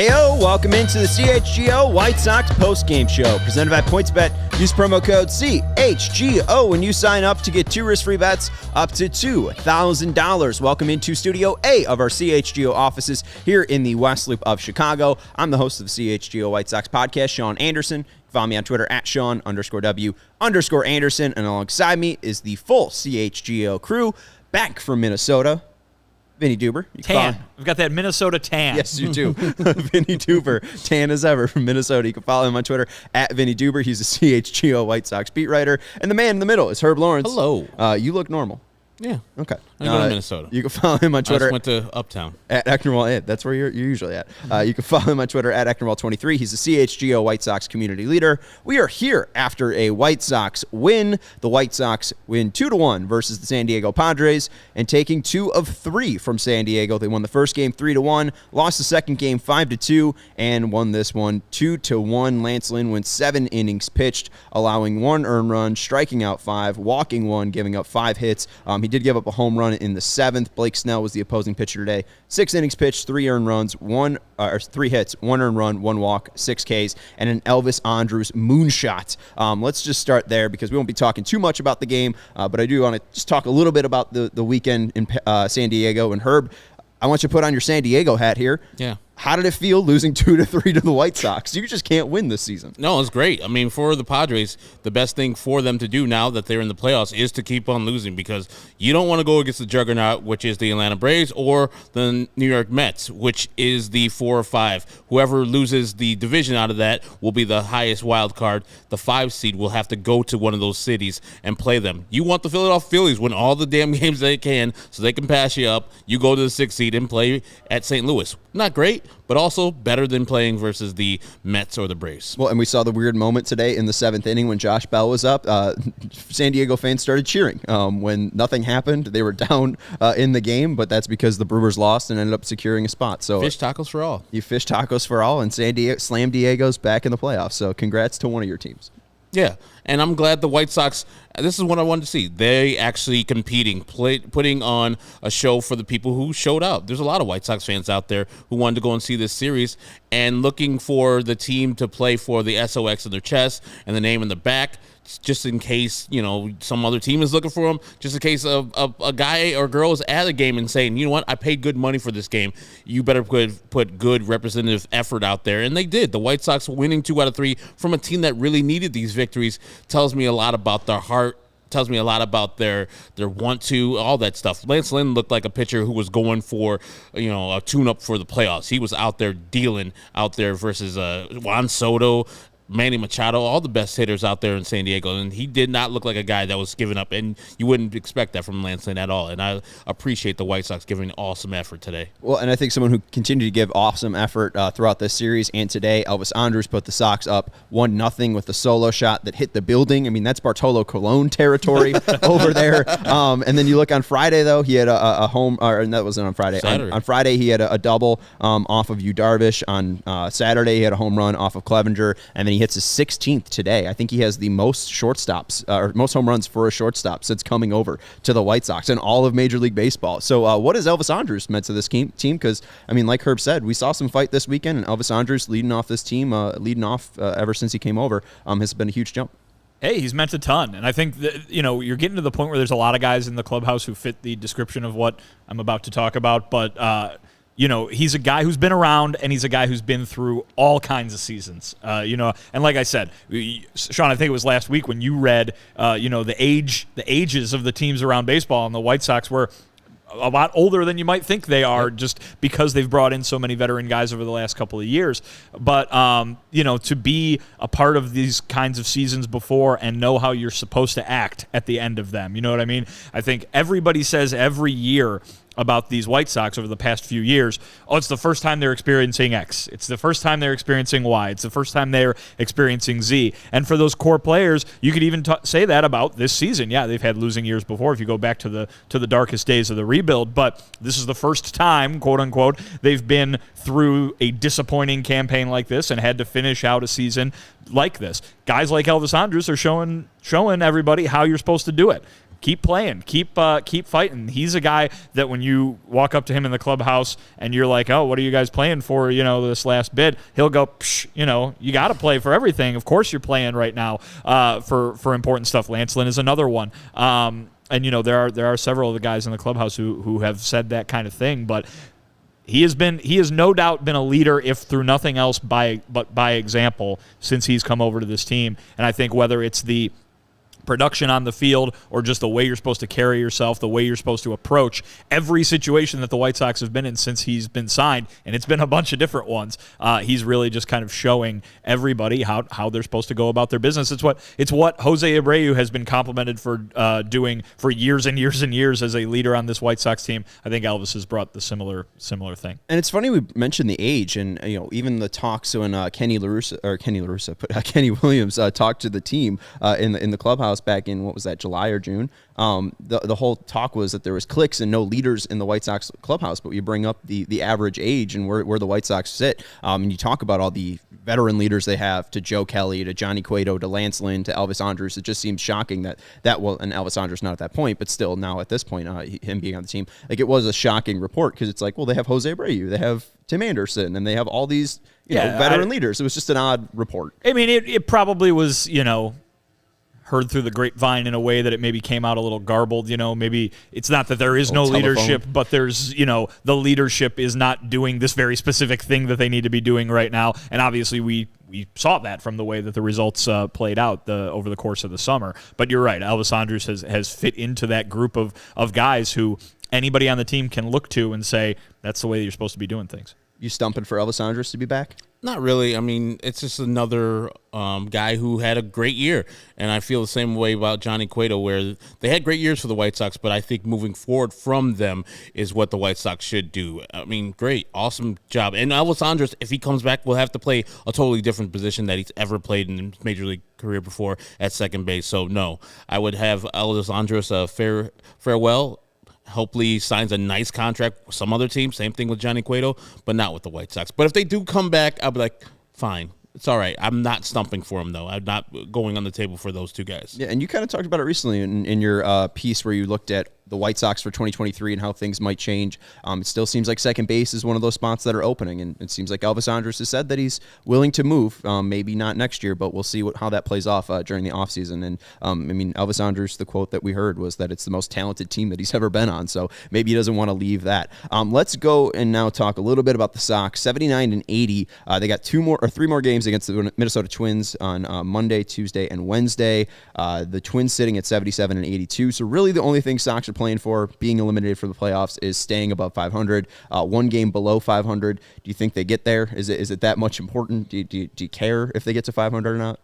Ayo, welcome into the CHGO White Sox postgame show presented by PointsBet. Use promo code CHGO when you sign up to get 2 risk-free bets up to $2,000. Welcome into Studio A of our CHGO offices here in the West Loop of Chicago. I'm the host of the CHGO White Sox podcast, Sean Anderson. Follow me on Twitter at Sean_W_Anderson. And alongside me is the full CHGO crew back from Minnesota. Vinnie Duber. Tan. We've got that Minnesota tan. Yes, you do. Vinnie Duber, tan as ever from Minnesota. You can follow him on Twitter at Vinnie Duber. He's a CHGO White Sox beat writer. And the man in the middle is Herb Lawrence. Hello. You look normal. Yeah. Okay. I go to Minnesota. You can follow him on Twitter. I just went to Uptown. At Ecknerwall. That's where you're usually at. You can follow him on Twitter at Ecknerwall23. He's the CHGO White Sox community leader. We are here after a White Sox win. The White Sox win 2-1 versus the San Diego Padres and taking 2 of 3 from San Diego. They won the first game 3-1, lost the second game 5-2, and won this one 2-1. Lance Lynn went 7 innings pitched, allowing 1 earned run, striking out 5, walking 1, giving up 5 hits. He did give up a home run in the 7th. Blake Snell was the opposing pitcher today. 6 innings pitched, 3 earned runs, 3 hits, 1 earned run, 1 walk, 6 Ks, and an Elvis Andrus moonshot. Let's just start there because we won't be talking too much about the game, but I do want to just talk a little bit about the weekend in San Diego. And Herb, I want you to put on your San Diego hat here. Yeah. How did it feel losing 2-3 to the White Sox? You just can't win this season. No, it's great. I mean, for the Padres, the best thing for them to do now that they're in the playoffs is to keep on losing because you don't want to go against the juggernaut, which is the Atlanta Braves, or the New York Mets, which is the 4 or 5. Whoever loses the division out of that will be the highest wild card. The 5 seed will have to go to one of those cities and play them. You want the Philadelphia Phillies win all the damn games they can so they can pass you up. You go to the 6th seed and play at St. Louis. Not great, but also better than playing versus the Mets or the Braves. Well, and we saw the weird moment today in the 7th inning when Josh Bell was up. San Diego fans started cheering when nothing happened. They were down in the game, but that's because the Brewers lost and ended up securing a spot. So fish tacos for all. You fish tacos for all, and San Diego Slam Diego's back in the playoffs. So congrats to one of your teams. Yeah, and I'm glad the White Sox, this is what I wanted to see. They actually competing, putting on a show for the people who showed up. There's a lot of White Sox fans out there who wanted to go and see this series and looking for the team to play for the SOX in their chest and the name in the back, just in case, some other team is looking for them, just in case a guy or girl is at a game and saying, you know what, I paid good money for this game. You better put good representative effort out there. And they did. The White Sox winning 2 out of 3 from a team that really needed these victories tells me a lot about their heart, tells me a lot about their want to, all that stuff. Lance Lynn looked like a pitcher who was going for, a tune-up for the playoffs. He was out there dealing out there versus Juan Soto, Manny Machado, all the best hitters out there in San Diego, and he did not look like a guy that was giving up, and you wouldn't expect that from Lance Lynn at all, and I appreciate the White Sox giving awesome effort today. Well, and I think someone who continued to give awesome effort throughout this series and today, Elvis Andrus put the Sox up 1-0 with a solo shot that hit the building. I mean, that's Bartolo Colon territory over there. And then you look on Friday, though, he had a home, or that wasn't on Friday. On Friday, he had a double off of Yu Darvish. On Saturday, he had a home run off of Clevenger, and then he hits his 16th today. I think he has the most shortstops or most home runs for a shortstop since coming over to the White Sox in all of Major League Baseball. So what has Elvis Andrus meant to this team? Because, I mean, like Herb said, we saw some fight this weekend, and Elvis Andrus leading off this team, ever since he came over, has been a huge jump. Hey, he's meant a ton. And I think that, you're getting to the point where there's a lot of guys in the clubhouse who fit the description of what I'm about to talk about. But, he's a guy who's been around, and he's a guy who's been through all kinds of seasons. And like I said, Sean, I think it was last week when you read, the ages of the teams around baseball, and the White Sox were a lot older than you might think they are, just because they've brought in so many veteran guys over the last couple of years. But, to be a part of these kinds of seasons before and know how you're supposed to act at the end of them, you know what I mean? I think everybody says every year about these White Sox over the past few years, it's the first time they're experiencing X. It's the first time they're experiencing Y. It's the first time they're experiencing Z. And for those core players, you could even say that about this season. Yeah, they've had losing years before if you go back to the darkest days of the rebuild, but this is the first time, quote unquote, they've been through a disappointing campaign like this and had to finish out a season like this. Guys like Elvis Andrus are showing everybody how you're supposed to do it. keep playing, keep fighting. He's a guy that when you walk up to him in the clubhouse and you're like, oh, what are you guys playing for, this last bid, he'll go, psh, you got to play for everything. Of course you're playing right now for important stuff. Lance Lynn is another one. And, there are several of the guys in the clubhouse who have said that kind of thing, but he has no doubt been a leader, if through nothing else, by example, since he's come over to this team. And I think whether it's the production on the field or just the way you're supposed to carry yourself, the way you're supposed to approach every situation that the White Sox have been in since he's been signed, and it's been a bunch of different ones, he's really just kind of showing everybody how they're supposed to go about their business. It's what Jose Abreu has been complimented for doing for years and years and years as a leader on this White Sox team. I think Elvis has brought the similar thing. And it's funny we mentioned the age, and even the talks when Kenny Williams talked to the team in the clubhouse back in, what was that, July or June? The whole talk was that there was cliques and no leaders in the White Sox clubhouse, but you bring up the average age and where the White Sox sit, and you talk about all the veteran leaders they have, to Joe Kelly, to Johnny Cueto, to Lance Lynn, to Elvis Andrus. It just seems shocking and Elvis Andrus not at that point, but still now at this point, him being on the team, like, it was a shocking report, because it's like, well, they have Jose Abreu, they have Tim Anderson, and they have all these veteran leaders. It was just an odd report. I mean, it probably was, heard through the grapevine in a way that it maybe came out a little garbled. Maybe it's not that there is no leadership, but there's, the leadership is not doing this very specific thing that they need to be doing right now. And obviously we saw that from the way that the results played out over the course of the summer. But you're right, Elvis Andrus has fit into that group of guys who anybody on the team can look to and say, that's the way you're supposed to be doing things. You stumping for Elvis Andrus to be back? Not really. I mean, it's just another guy who had a great year. And I feel the same way about Johnny Cueto, where they had great years for the White Sox, but I think moving forward from them is what the White Sox should do. I mean, great. Awesome job. And Elvis Andrus, if he comes back, will have to play a totally different position that he's ever played in his Major League career before at second base. So, no, I would have Elvis Andrus a farewell. Hopefully he signs a nice contract with some other team. Same thing with Johnny Cueto, but not with the White Sox. But if they do come back, I'll be like, fine. It's all right. I'm not stumping for him, though. I'm not going on the table for those two guys. Yeah, and you kind of talked about it recently in your piece where you looked at the White Sox for 2023 and how things might change. It still seems like second base is one of those spots that are opening, and it seems like Elvis Andrus has said that he's willing to move. Maybe not next year, but we'll see how that plays off during the offseason. And, Elvis Andrus, the quote that we heard was that it's the most talented team that he's ever been on, so maybe he doesn't want to leave that. Let's go and now talk a little bit about the Sox. 79-80. They got 3 more games against the Minnesota Twins on Monday, Tuesday, and Wednesday. The Twins sitting at 77-82. So really the only thing Sox are playing for, being eliminated from the playoffs, is staying above 500. 1 game below 500. Do you think they get there? Is it that much important? Do you care if they get to 500 or not?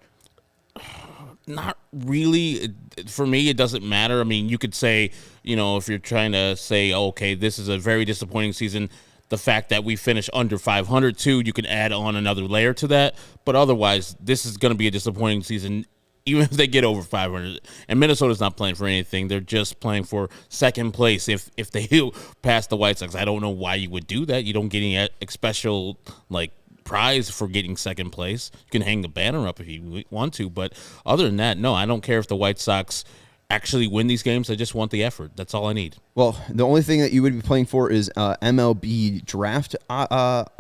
Not really. For me, it doesn't matter. I mean, you could say, if you're trying to say, okay, this is a very disappointing season, the fact that we finish under 500 too, you can add on another layer to that. But otherwise, this is going to be a disappointing season, even if they get over 500. And Minnesota's not playing for anything. They're just playing for second place if they pass the White Sox. I don't know why you would do that. You don't get any special, prize for getting second place. You can hang the banner up if you want to. But other than that, no, I don't care if the White Sox actually win these games. I just want the effort. That's all I need. Well, the only thing that you would be playing for is MLB draft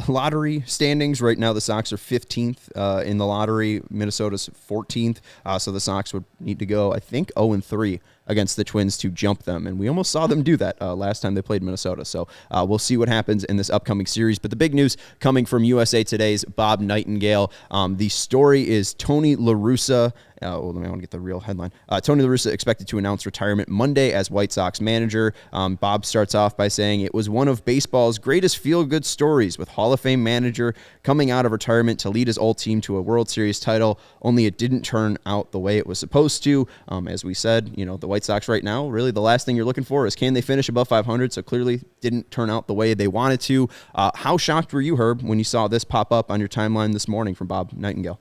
lottery standings. Right now, the Sox are 15th in the lottery. Minnesota's 14th. So the Sox would need to go, I think, 0-3 against the Twins to jump them. And we almost saw them do that last time they played Minnesota. So we'll see what happens in this upcoming series. But the big news coming from USA Today's Bob Nightingale. The story is Tony La Russa. I want to get the real headline. Tony La Russa expected to announce retirement Monday as White Sox manager. Bob starts off by saying it was one of baseball's greatest feel-good stories, with Hall of Fame manager coming out of retirement to lead his old team to a World Series title, only it didn't turn out the way it was supposed to. As we said, the White Sox right now, really the last thing you're looking for is can they finish above 500, so clearly didn't turn out the way they wanted to. How shocked were you, Herb, when you saw this pop up on your timeline this morning from Bob Nightingale?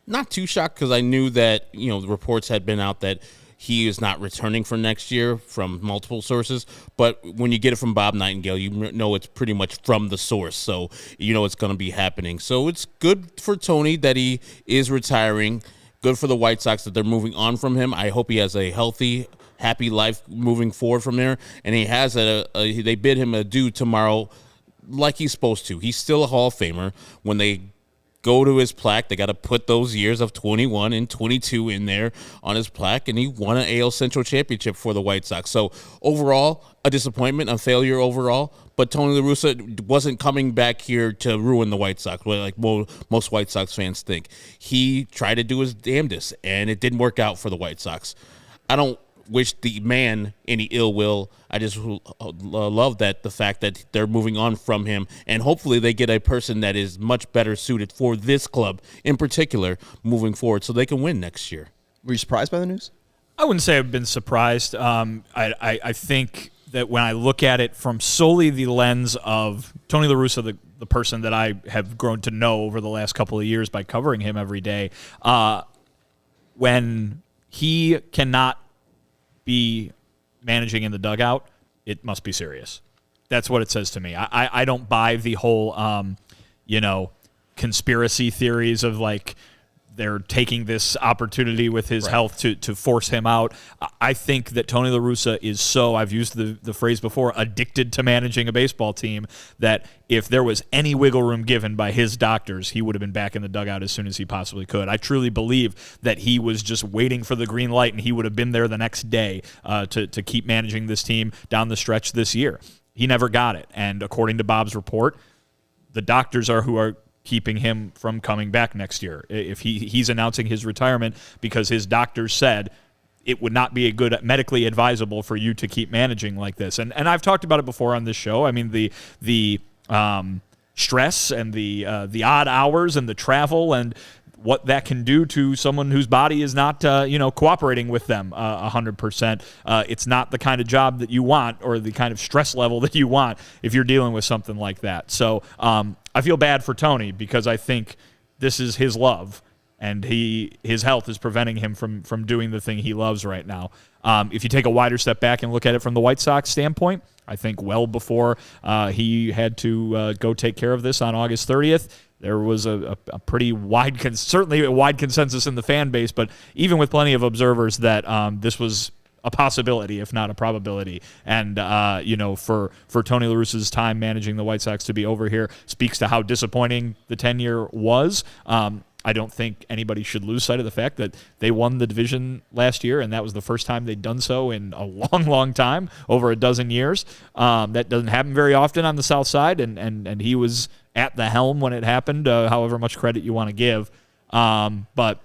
Not too shocked, because I knew that, the reports had been out that he is not returning for next year from multiple sources. But when you get it from Bob Nightingale, you know it's pretty much from the source. So you know it's going to be happening. So it's good for Tony that he is retiring. Good for the White Sox that they're moving on from him. I hope he has a healthy happy life moving forward from there. And he has they bid him adieu tomorrow like he's supposed to. He's still a Hall of Famer. When they go to his plaque, they got to put those years of 21 and 22 in there on his plaque, and he won an AL Central championship for the White Sox. So overall, a disappointment, a failure overall, but Tony La Russa wasn't coming back here to ruin the White Sox, like most White Sox fans think. He tried to do his damnedest, and it didn't work out for the White Sox. I don't wish the man any ill will. I just love that the fact that they're moving on from him, and hopefully they get a person that is much better suited for this club in particular moving forward so they can win next year. Were you surprised by the news? I wouldn't say I've been surprised. I think that when I look at it from solely the lens of Tony La Russa, the person that I have grown to know over the last couple of years by covering him every day, when he cannot be managing in the dugout, it must be serious. That's what it says to me. I don't buy the whole, conspiracy theories of like they're taking this opportunity with his health to force him out. I think that Tony La Russa is so, I've used the phrase before, addicted to managing a baseball team, that if there was any wiggle room given by his doctors, he would have been back in the dugout as soon as he possibly could. I truly believe that he was just waiting for the green light, and he would have been there the next day to keep managing this team down the stretch this year. He never got it, and according to Bob's report, the doctors are who are keeping him from coming back next year. If he's announcing his retirement because his doctors said it would not be a good medically advisable for you to keep managing like this. And I've talked about it before on this show. I mean, the stress and the odd hours and the travel and what that can do to someone whose body is not, cooperating with them 100%. It's not the kind of job that you want or the kind of stress level that you want if you're dealing with something like that. So I feel bad for Tony because I think this is his love, and his health is preventing him from doing the thing he loves right now. If you take a wider step back and look at it from the White Sox standpoint, I think well before he had to go take care of this on August 30th, there was a pretty certainly a wide consensus in the fan base, but even with plenty of observers that this was a possibility, if not a probability. And, for Tony La Russa's time managing the White Sox to be over here speaks to how disappointing the tenure was. I don't think anybody should lose sight of the fact that they won the division last year, and that was the first time they'd done so in a long, long time, over a dozen years. That doesn't happen very often on the South Side, and he was at the helm when it happened, however much credit you want to give. But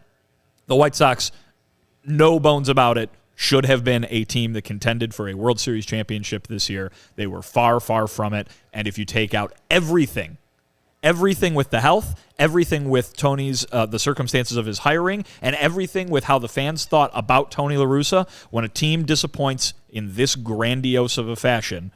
the White Sox, no bones about it, should have been a team that contended for a World Series championship this year. They were far, far from it, and if you take out everything with the health, everything with Tony's, the circumstances of his hiring, and everything with how the fans thought about Tony La Russa, when a team disappoints in this grandiose of a fashion,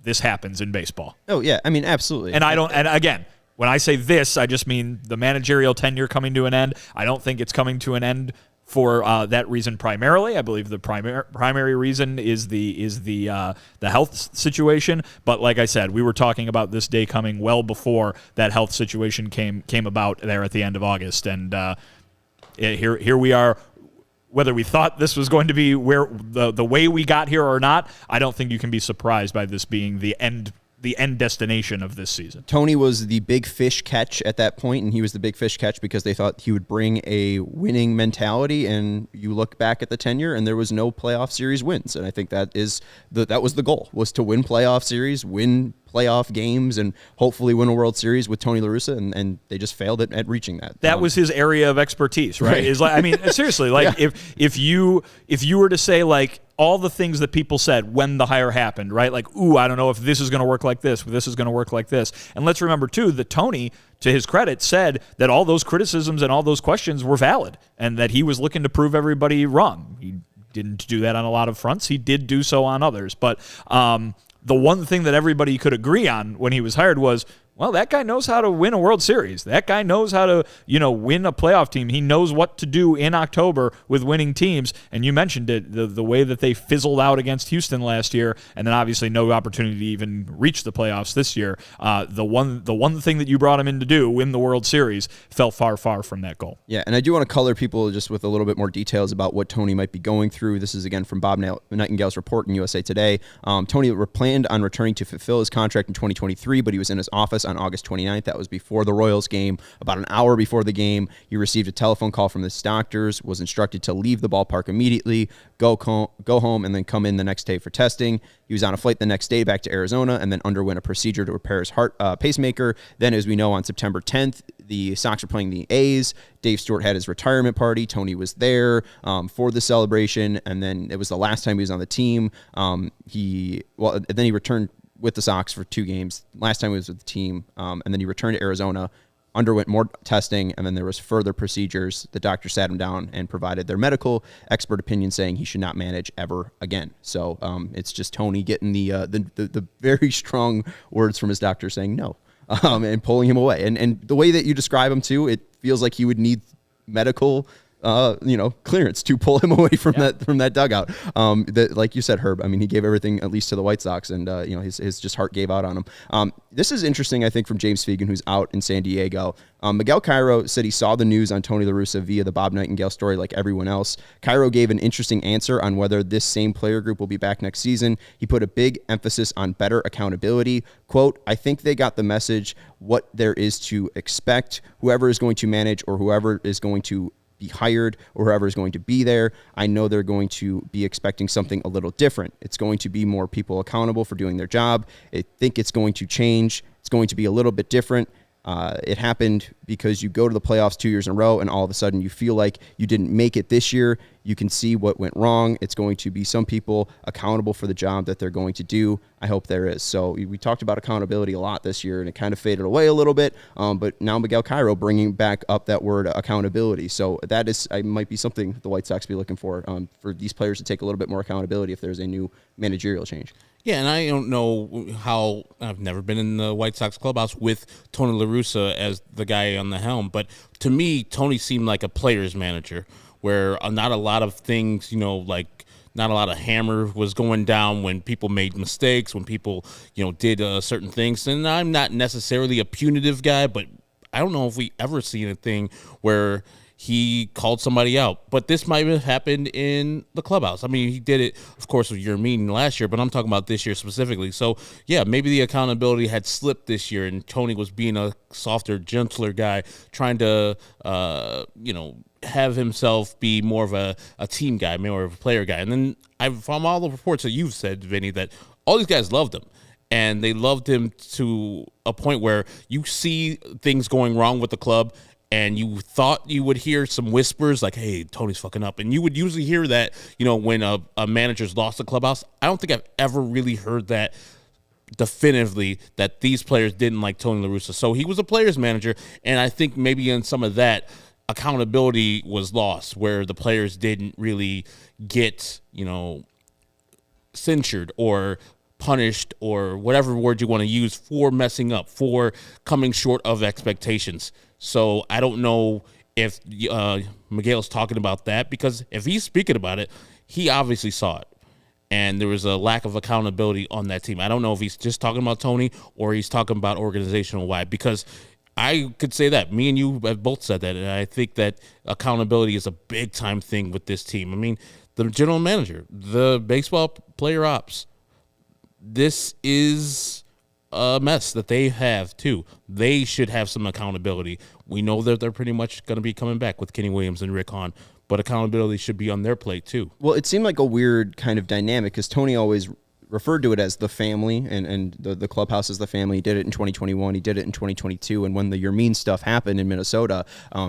this happens in baseball. Oh, yeah. I mean, absolutely. And again, when I say this, I just mean the managerial tenure coming to an end. I don't think it's coming to an end for that reason primarily. I believe the primary reason is the health situation. But like I said, we were talking about this day coming well before that health situation came about there at the end of August, and here we are. Whether we thought this was going to be where the way we got here or not, I don't think you can be surprised by this being the end destination of this season. Tony was the big fish catch at that point, and he was the big fish catch because they thought he would bring a winning mentality, and you look back at the tenure, and there was no playoff series wins, and I think that was the goal, was to win playoff series, win playoff games, and hopefully win a World Series with Tony La Russa, and they just failed at reaching that. That was his area of expertise, right? Is like, I mean, seriously, like yeah. if you were to say like all the things that people said when the hire happened, right? Like, ooh, I don't know if this is going to work like this, this is going to work like this. And let's remember too that Tony, to his credit, said that all those criticisms and all those questions were valid, and that he was looking to prove everybody wrong. He didn't do that on a lot of fronts. He did do so on others, but the one thing that everybody could agree on when he was hired was, Well, that guy knows how to win a World Series. That guy knows how to, win a playoff team. He knows what to do in October with winning teams. And you mentioned it, the way that they fizzled out against Houston last year, and then obviously no opportunity to even reach the playoffs this year. The one thing that you brought him in to do, win the World Series, fell far, far from that goal. Yeah, and I do want to color people just with a little bit more details about what Tony might be going through. This is, again, from Bob Nightingale's report in USA Today. Tony planned on returning to fulfill his contract in 2023, but he was in his office on August 29th. That was before the Royals game. About an hour before the game, he received a telephone call from his doctors, was instructed to leave the ballpark immediately, go home, and then come in the next day for testing. He was on a flight the next day back to Arizona and then underwent a procedure to repair his heart pacemaker. Then, as we know, on September 10th, the Sox were playing the A's. Dave Stewart had his retirement party. Tony was there for the celebration, and then it was the last time he was on the team. Then he returned with the Sox for 2 games. Last time he was with the team, and then he returned to Arizona, underwent more testing, and then there was further procedures. The doctor sat him down and provided their medical expert opinion saying he should not manage ever again. So it's just Tony getting the very strong words from his doctor saying no, and pulling him away. And the way that you describe him too, it feels like he would need medical clearance to pull him away from that dugout. Like you said, Herb, I mean, he gave everything at least to the White Sox, and his just heart gave out on him. This is interesting, I think, from James Fegan, who's out in San Diego. Miguel Cairo said he saw the news on Tony La Russa via the Bob Nightingale story like everyone else. Cairo gave an interesting answer on whether this same player group will be back next season. He put a big emphasis on better accountability. Quote, "I think they got the message, what there is to expect. Whoever is going to manage or whoever is going to be hired or whoever is going to be there, I know they're going to be expecting something a little different. It's going to be more people accountable for doing their job. I think it's going to change. It's going to be a little bit different. It happened because you go to the playoffs 2 years in a row and all of a sudden you feel like you didn't make it this year. You can see what went wrong. It's going to be some people accountable for the job that they're going to do. I hope there is." So we talked about accountability a lot this year, and it kind of faded away a little bit. But now Miguel Cairo bringing back up that word accountability. So that might be something the White Sox be looking for these players to take a little bit more accountability if there's a new managerial change. Yeah, and I don't know how – I've never been in the White Sox clubhouse with Tony La Russa as the guy on the helm. But to me, Tony seemed like a player's manager where not a lot of things, like not a lot of hammer was going down when people made mistakes, when people, did certain things. And I'm not necessarily a punitive guy, but I don't know if we ever seen a thing where – he called somebody out. But this might have happened in the clubhouse. I mean, he did it, of course, with your meeting last year, but I'm talking about this year specifically. So, yeah, maybe the accountability had slipped this year, and Tony was being a softer, gentler guy, trying to, have himself be more of a team guy, more of a player guy. And then from all the reports that you've said, Vinny, that all these guys loved him. And they loved him to a point where you see things going wrong with the club, and you thought you would hear some whispers like, hey, Tony's fucking up. And you would usually hear that, when a manager's lost the clubhouse. I don't think I've ever really heard that definitively, that these players didn't like Tony La Russa. So he was a player's manager, and I think maybe in some of that, accountability was lost, where the players didn't really get, censured or punished or whatever word you want to use for messing up, for coming short of expectations. So I don't know if Miguel's talking about that, because if he's speaking about it, he obviously saw it. And there was a lack of accountability on that team. I don't know if he's just talking about Tony or he's talking about organizational wide, because I could say that. Me and you have both said that, and I think that accountability is a big-time thing with this team. I mean, the general manager, the baseball player ops, this is a mess that they have too. They should have some accountability. We know that they're pretty much going to be coming back with Kenny Williams and Rick Hahn, but accountability should be on their plate too. Well, it seemed like a weird kind of dynamic because Tony always referred to it as the family, and the clubhouse is the family. He did it in 2021. He did it in 2022. And when the Your Mean stuff happened in Minnesota,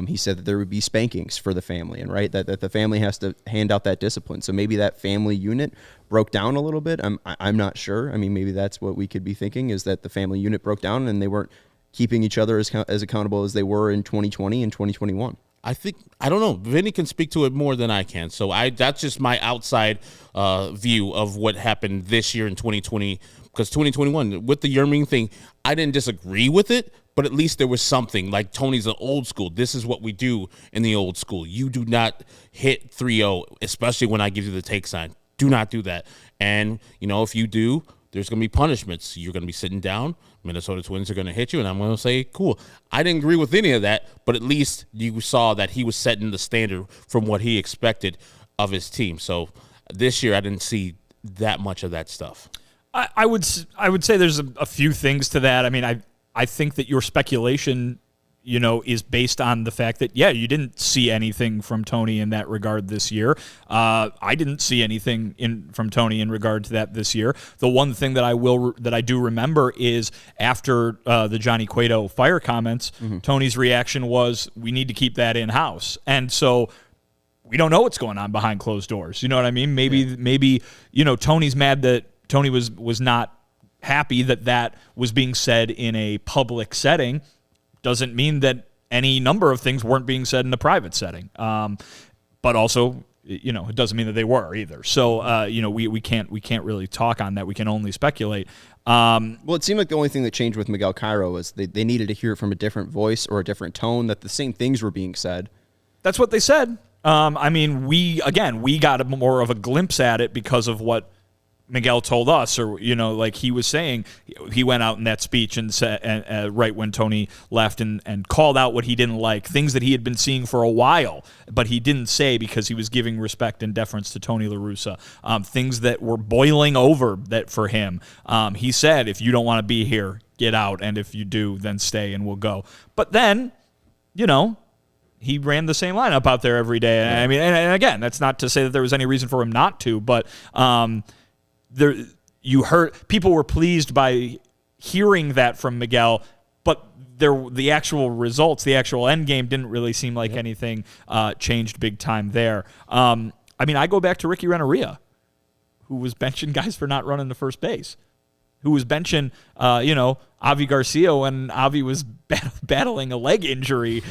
he said that there would be spankings for the family, and right, that the family has to hand out that discipline. So maybe that family unit broke down a little bit. I'm not sure. I mean, maybe that's what we could be thinking, is that the family unit broke down and they weren't keeping each other as accountable as they were in 2020 and 2021. I don't know. Vinny can speak to it more than I can. So that's just my outside view of what happened this year in 2020 because 2021 with the Yerming thing, I didn't disagree with it, but at least there was something. Like, Tony's an old school. This is what we do in the old school. You do not hit 3-0, especially when I give you the take sign. Do not do that. And, if you do, there's going to be punishments. You're going to be sitting down. Minnesota Twins are going to hit you, and I'm going to say, cool. I didn't agree with any of that, but at least you saw that he was setting the standard from what he expected of his team. So this year I didn't see that much of that stuff. I would say there's a few things to that. I mean, I think that your speculation, is based on the fact that, you didn't see anything from Tony in that regard this year. I didn't see anything from Tony in regard to that this year. The one thing that I do remember is after the Johnny Cueto fire comments, Tony's reaction was, we need to keep that in-house. And so we don't know what's going on behind closed doors. You know what I mean? Maybe Tony's mad that Tony was not happy that was being said in a public setting. Doesn't mean that any number of things weren't being said in a private setting. But also, it doesn't mean that they were either. So, we can't really talk on that. We can only speculate. Well, it seemed like the only thing that changed with Miguel Cairo was they needed to hear it from a different voice or a different tone, that the same things were being said. That's what they said. I mean, we got more of a glimpse at it because of what Miguel told us, or like he was saying, he went out in that speech and said, right when Tony left, and called out what he didn't like, things that he had been seeing for a while, but he didn't say because he was giving respect and deference to Tony La Russa. Things that were boiling over that for him. He said, if you don't want to be here, get out, and if you do, then stay and we'll go. But then, he ran the same lineup out there every day. I mean, and again, that's not to say that there was any reason for him not to, but you heard people were pleased by hearing that from Miguel, but the actual results, the actual end game didn't really seem like anything changed big time there. I mean, I go back to Ricky Renteria, who was benching guys for not running to first base, who was benching, Avi Garcia when Avi was battling a leg injury,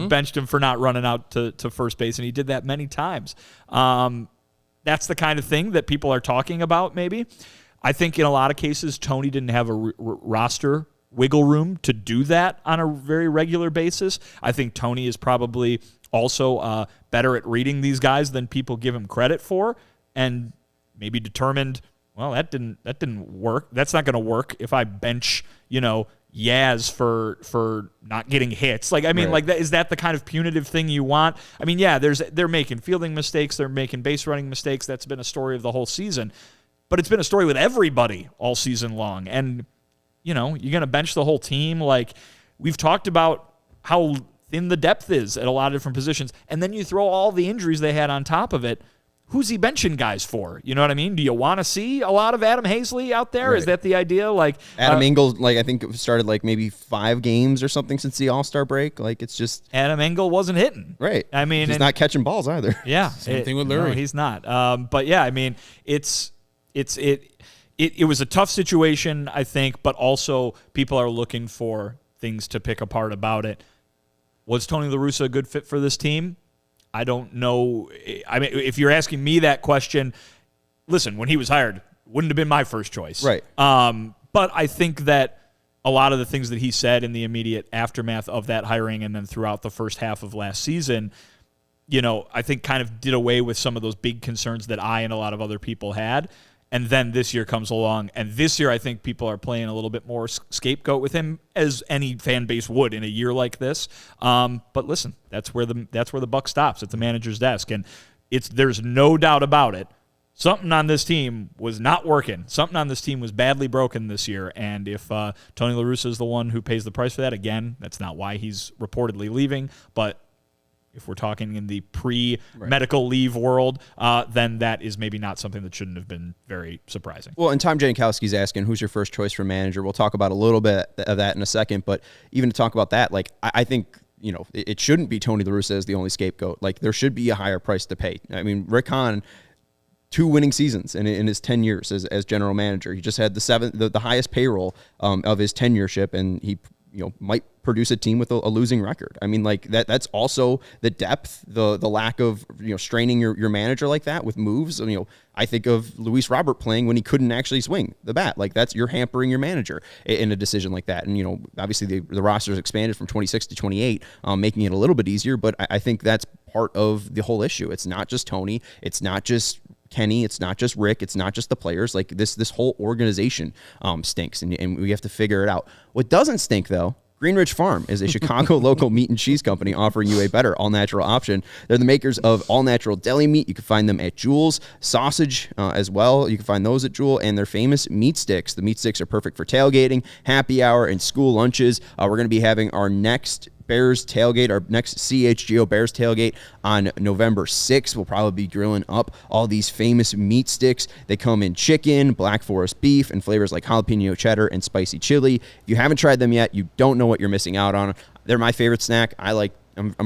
benched him for not running out to first base, and he did that many times. That's the kind of thing that people are talking about, maybe. I think in a lot of cases, Tony didn't have a roster wiggle room to do that on a very regular basis. I think Tony is probably also better at reading these guys than people give him credit for, and maybe determined, well, that didn't work. That's not going to work if I bench, Yaz for not getting hits. Like, I mean, like, that, is that the kind of punitive thing you want? I mean, yeah, they're making fielding mistakes, they're making base running mistakes. That's been a story of the whole season, but it's been a story with everybody all season long. And you're going to bench the whole team. Like, we've talked about how thin the depth is at a lot of different positions, and then you throw all the injuries they had on top of it. Who's he benching guys for? You know what I mean? Do you want to see a lot of Adam Hazley out there? Right. Is that the idea? Like, Adam Engel, I think it started maybe 5 games or something since the All-Star break. It's just Adam Engel wasn't hitting. Right. I mean, he's not catching balls either. Yeah. Same thing with Lurie. No, he's not. But yeah, I mean, it was a tough situation, I think, but also people are looking for things to pick apart about it. Was Tony La Russa a good fit for this team? I don't know. I mean, if you're asking me that question, listen, when he was hired, wouldn't have been my first choice. Right. But I think that a lot of the things that he said in the immediate aftermath of that hiring and then throughout the first half of last season, I think kind of did away with some of those big concerns that I and a lot of other people had. And then this year comes along, and this year I think people are playing a little bit more scapegoat with him, as any fan base would in a year like this. But listen, that's where the buck stops, at the manager's desk, and there's no doubt about it. Something on this team was not working. Something on this team was badly broken this year, and if Tony La Russa is the one who pays the price for that, again, that's not why he's reportedly leaving, but if we're talking in the pre-medical leave world, then that is maybe not something that shouldn't have been very surprising. Well, and Tom Jankowski's asking, who's your first choice for manager? We'll talk about a little bit of that in a second, but even to talk about that, I think, it shouldn't be Tony La Russa as the only scapegoat. There should be a higher price to pay. I mean, Rick Hahn, 2 winning seasons in his 10 years as general manager. He just had the highest payroll of his tenureship, and he might produce a team with a losing record. I mean, like that's also the depth, the lack of, straining your manager like that with moves. I think of Luis Robert playing when he couldn't actually swing the bat. Like you're hampering your manager in a decision like that. And, obviously the roster's expanded from 26 to 28, making it a little bit easier, but I think that's part of the whole issue. It's not just Tony. It's not just Kenny, it's not just Rick, it's not just the players. Like this whole organization stinks, and we have to figure it out. What doesn't stink, though, Greenridge Farm is a Chicago local meat and cheese company offering you a better all-natural option. They're the makers of all-natural deli meat. You can find them at Jewel's. Sausage as well. You can find those at Jewel. And their famous meat sticks. The meat sticks are perfect for tailgating, happy hour, and school lunches. We're going to be having our next Bears tailgate, our next CHGO Bears tailgate on November 6th. We'll probably be grilling up all these famous meat sticks. They come in chicken, Black Forest beef, and flavors like jalapeno cheddar and spicy chili. If you haven't tried them yet, you don't know what you're missing out on. They're my favorite snack. I'm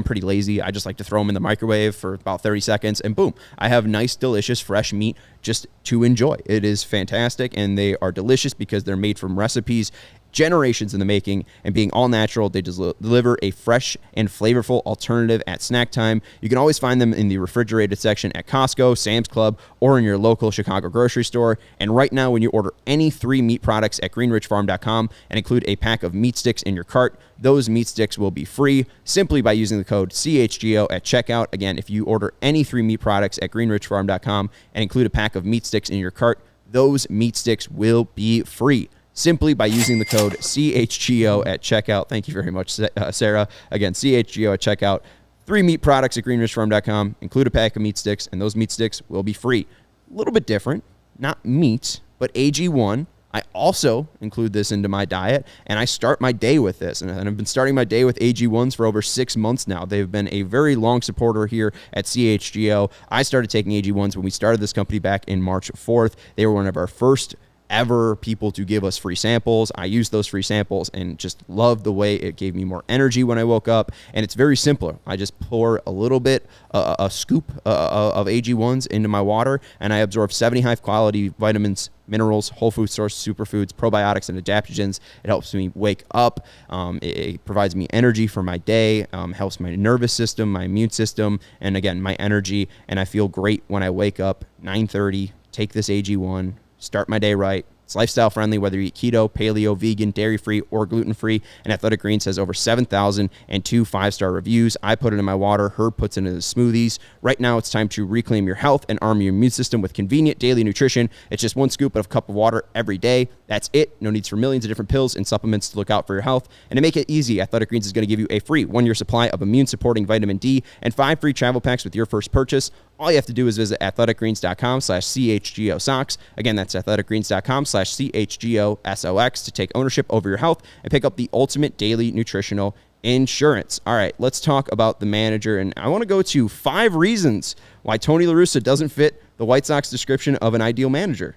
pretty lazy. I just like to throw them in the microwave for about 30 seconds, and boom, I have nice, delicious, fresh meat just to enjoy. It is fantastic, and they are delicious because they're made from recipes generations in the making, and being all natural, they deliver a fresh and flavorful alternative at snack time. You can always find them in the refrigerated section at Costco, Sam's Club, or in your local Chicago grocery store. And right now, when you order any 3 meat products at greenridgefarm.com and include a pack of meat sticks in your cart, those meat sticks will be free simply by using the code CHGO at checkout. Again, if you order any 3 meat products at greenridgefarm.com and include a pack of meat sticks in your cart, those meat sticks will be free simply by using the code CHGO at checkout. Thank you very much, Sarah. Again, CHGO at checkout. 3 meat products at greenridgefarm.com. Include a pack of meat sticks, and those meat sticks will be free. A little bit different. Not meat, but AG1. I also include this into my diet, and I start my day with this. And I've been starting my day with AG1s for over 6 months now. They've been a very long supporter here at CHGO. I started taking AG1s when we started this company back in March 4th. They were one of our first ever people to give us free samples. I used those free samples and just loved the way it gave me more energy when I woke up. And it's very simple. I just pour a little bit, a scoop of AG1s into my water, and I absorb 70 high quality vitamins, minerals, whole food source, superfoods, probiotics, and adaptogens. It helps me wake up. It provides me energy for my day, helps my nervous system, my immune system, and again, my energy. And I feel great when I wake up 9:30, take this AG1, start my day right. It's lifestyle friendly, whether you eat keto, paleo, vegan, dairy-free, or gluten-free. And Athletic Greens has over 7,002 5-star reviews. I put it in my water. Herb puts it into the smoothies. Right now, it's time to reclaim your health and arm your immune system with convenient daily nutrition. It's just 1 scoop of a cup of water every day. That's it. No needs for millions of different pills and supplements to look out for your health. And to make it easy, Athletic Greens is going to give you a free 1-year supply of immune-supporting vitamin D and 5 free travel packs with your first purchase. All you have to do is visit athleticgreens.com/CHGO socks. Again, that's athleticgreens.com/CHGO SOX to take ownership over your health and pick up the ultimate daily nutritional insurance. All right, let's talk about the manager. And I want to go to 5 reasons why Tony La Russa doesn't fit the White Sox description of an ideal manager.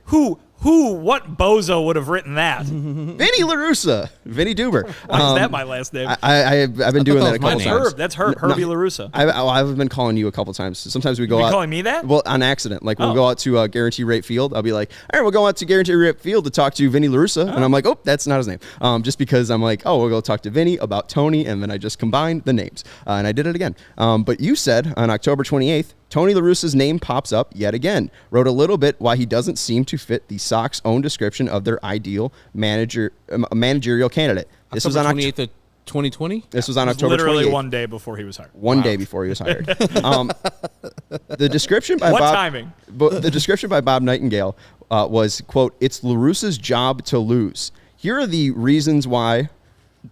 What bozo would have written that? Vinnie La Russa, Vinnie Duber. Why is that my last name? I've been doing that a couple times. That's Herbie La Russa. I've been calling you a couple times. Sometimes we go out. Calling me that? Well, on accident. Like we'll go out to Guarantee Rate Field. I'll be like, all right, we'll go out to Guarantee Rate Field to talk to Vinnie La Russa. And I'm like, oh, that's not his name. Just because I'm like, oh, we'll go talk to Vinnie about Tony. And then I just combined the names. And I did it again. But you said on October 28th, Tony La Russa's name pops up yet again. Wrote a little bit why he doesn't seem to fit the Sox' own description of their ideal managerial candidate. This was on October 28th of 2020? This was on October 28th. Literally 1 day before he was hired. One day before he was hired. The description by timing? The description by Bob Nightingale was, quote, "It's La Russa's job to lose." Here are the reasons why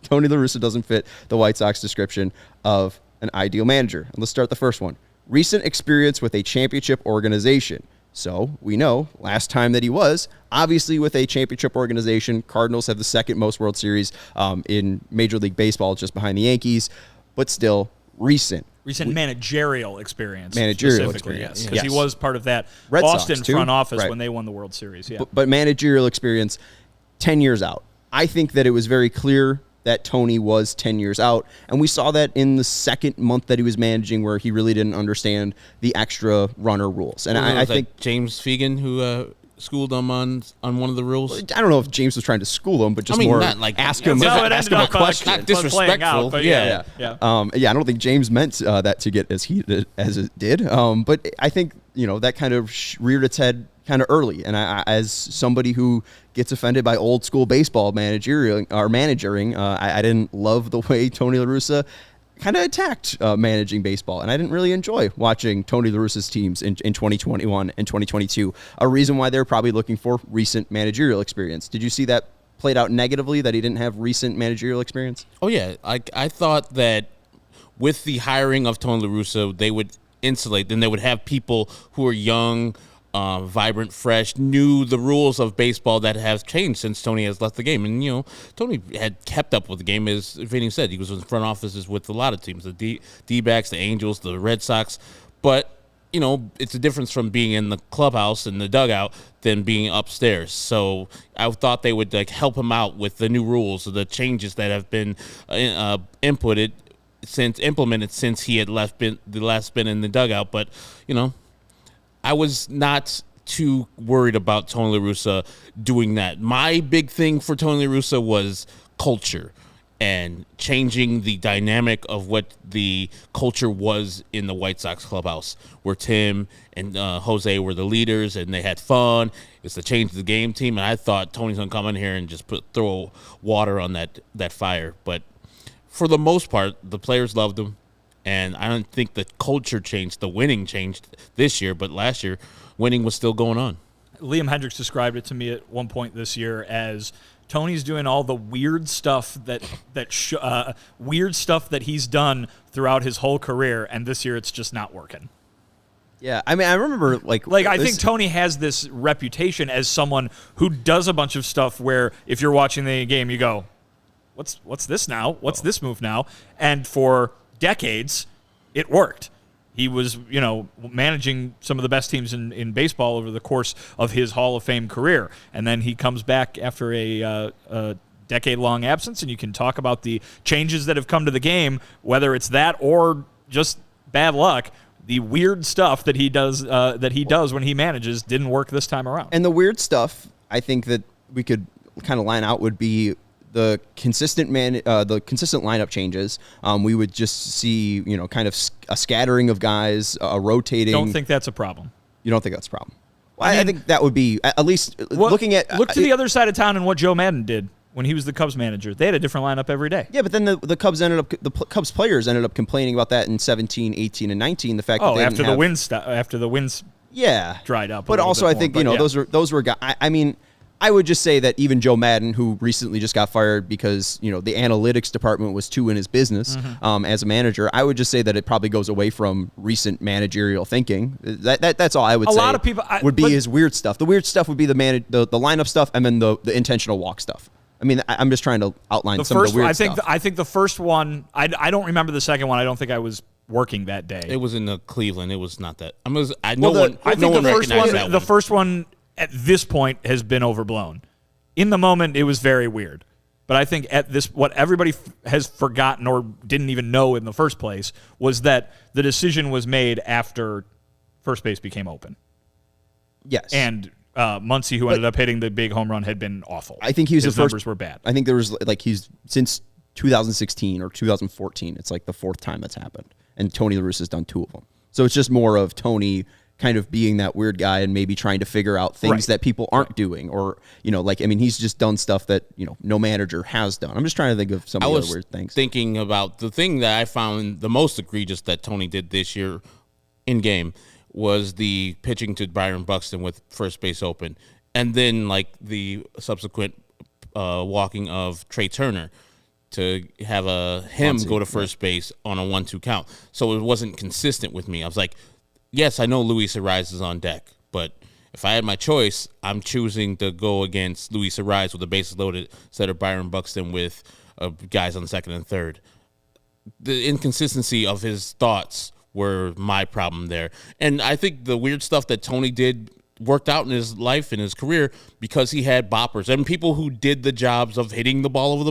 Tony La Russa doesn't fit the White Sox description of an ideal manager. And let's start the first one. Recent experience with a championship organization. So we know last time that he was, obviously with a championship organization, Cardinals have the second most World Series in Major League Baseball, just behind the Yankees, but still recent. Managerial experience. Managerial experience. Yes, because he was part of that Red Boston Sox, too. front office Right. when they won the World Series. Yeah. But managerial experience 10 years out. I think that it was very clear that Tony was 10 years out. And we saw that in the second month that he was managing where he really didn't understand the extra runner rules. And I think James Fegan who schooled him on one of the rules? I don't know if James was trying to school him, but just more not like ask him No, it ask him ended a up question. Not disrespectful. out, but Yeah. yeah. I don't think James meant that to get as heated as it did. But I think that kind of reared its head kind of early. And I, as somebody who gets offended by old school baseball managing, I didn't love the way Tony La Russa kind of attacked managing baseball, and I didn't really enjoy watching Tony La Russa's teams in 2021 and 2022. A reason why they're probably looking for recent managerial experience. Did you see that played out negatively, that he didn't have recent managerial experience? Oh, yeah. I thought that with the hiring of Tony La Russa, they would insulate, then they would have people who are young, vibrant, fresh, knew the rules of baseball that have changed since Tony has left the game. And, Tony had kept up with the game, as Vinny said. He was in front offices with a lot of teams, the D-backs, the Angels, the Red Sox. But, it's a difference from being in the clubhouse and the dugout than being upstairs. So I thought they would help him out with the new rules, or the changes that have been implemented since he had last been in the dugout. But, I was not too worried about Tony La Russa doing that. My big thing for Tony La Russa was culture and changing the dynamic of what the culture was in the White Sox clubhouse, where Tim and Jose were the leaders and they had fun. It's the change of the game team, and I thought Tony's going to come in here and just throw water on that fire. But for the most part, the players loved him. And I don't think the culture changed, the winning changed this year, but last year, winning was still going on. Liam Hendricks described it to me at one point this year as Tony's doing all the weird stuff that he's done throughout his whole career, and this year it's just not working. Yeah, I mean, I remember I think Tony has this reputation as someone who does a bunch of stuff where if you're watching the game, you go, "What's this now? What's this move now?" And for decades, it worked. He was, managing some of the best teams in baseball over the course of his Hall of Fame career. And then he comes back after a decade-long absence, and you can talk about the changes that have come to the game, whether it's that or just bad luck. The weird stuff that he does when he manages didn't work this time around. And the weird stuff, I think that we could kind of line out would be the consistent lineup changes. We would just see, kind of a scattering of guys, rotating. Don't think that's a problem. You don't think that's a problem? Well, I think that would be at least looking at. Look to the other side of town and what Joe Madden did when he was the Cubs manager. They had a different lineup every day. Yeah, but then the Cubs Cubs players ended up complaining about that in 17, 18, and 19. The fact that they after the wins dried up. But also, I think those were guys. I mean, I would just say that even Joe Madden, who recently just got fired because the analytics department was too in his business as a manager, I would just say that it probably goes away from recent managerial thinking. That's all I would say. A lot of people would be his weird stuff. The weird stuff would be the lineup stuff, and then the intentional walk stuff. I mean, I'm just trying to outline some of the weird stuff. I think the first one, I don't remember the second one. I don't think I was working that day. It was in Cleveland. It was not that. The first one at this point has been overblown. In the moment, it was very weird. But I think what everybody has forgotten or didn't even know in the first place was that the decision was made after first base became open. Yes. And Muncy, who ended up hitting the big home run, had been awful. I think his numbers were bad. I think there was he's since 2016 or 2014. It's the fourth time that's happened, and Tony La Russa's done two of them. So it's just more of Tony kind of being that weird guy and maybe trying to figure out things that people aren't doing, or he's just done stuff that no manager has done. I'm just trying to think of some of the other weird things. Thinking about the thing that I found the most egregious that Tony did this year in game was the pitching to Byron Buxton with first base open, and then the subsequent walking of Trey Turner to have him go to first base on a 1-2 count. So it wasn't consistent with me. I was like, yes, I know Luis Ariz is on deck, but if I had my choice, I'm choosing to go against Luis Ariz with the bases loaded instead of Byron Buxton with guys on second and third. The inconsistency of his thoughts were my problem there. And I think the weird stuff that Tony did worked out in his life and his career because he had boppers and people who did the jobs of hitting the ball over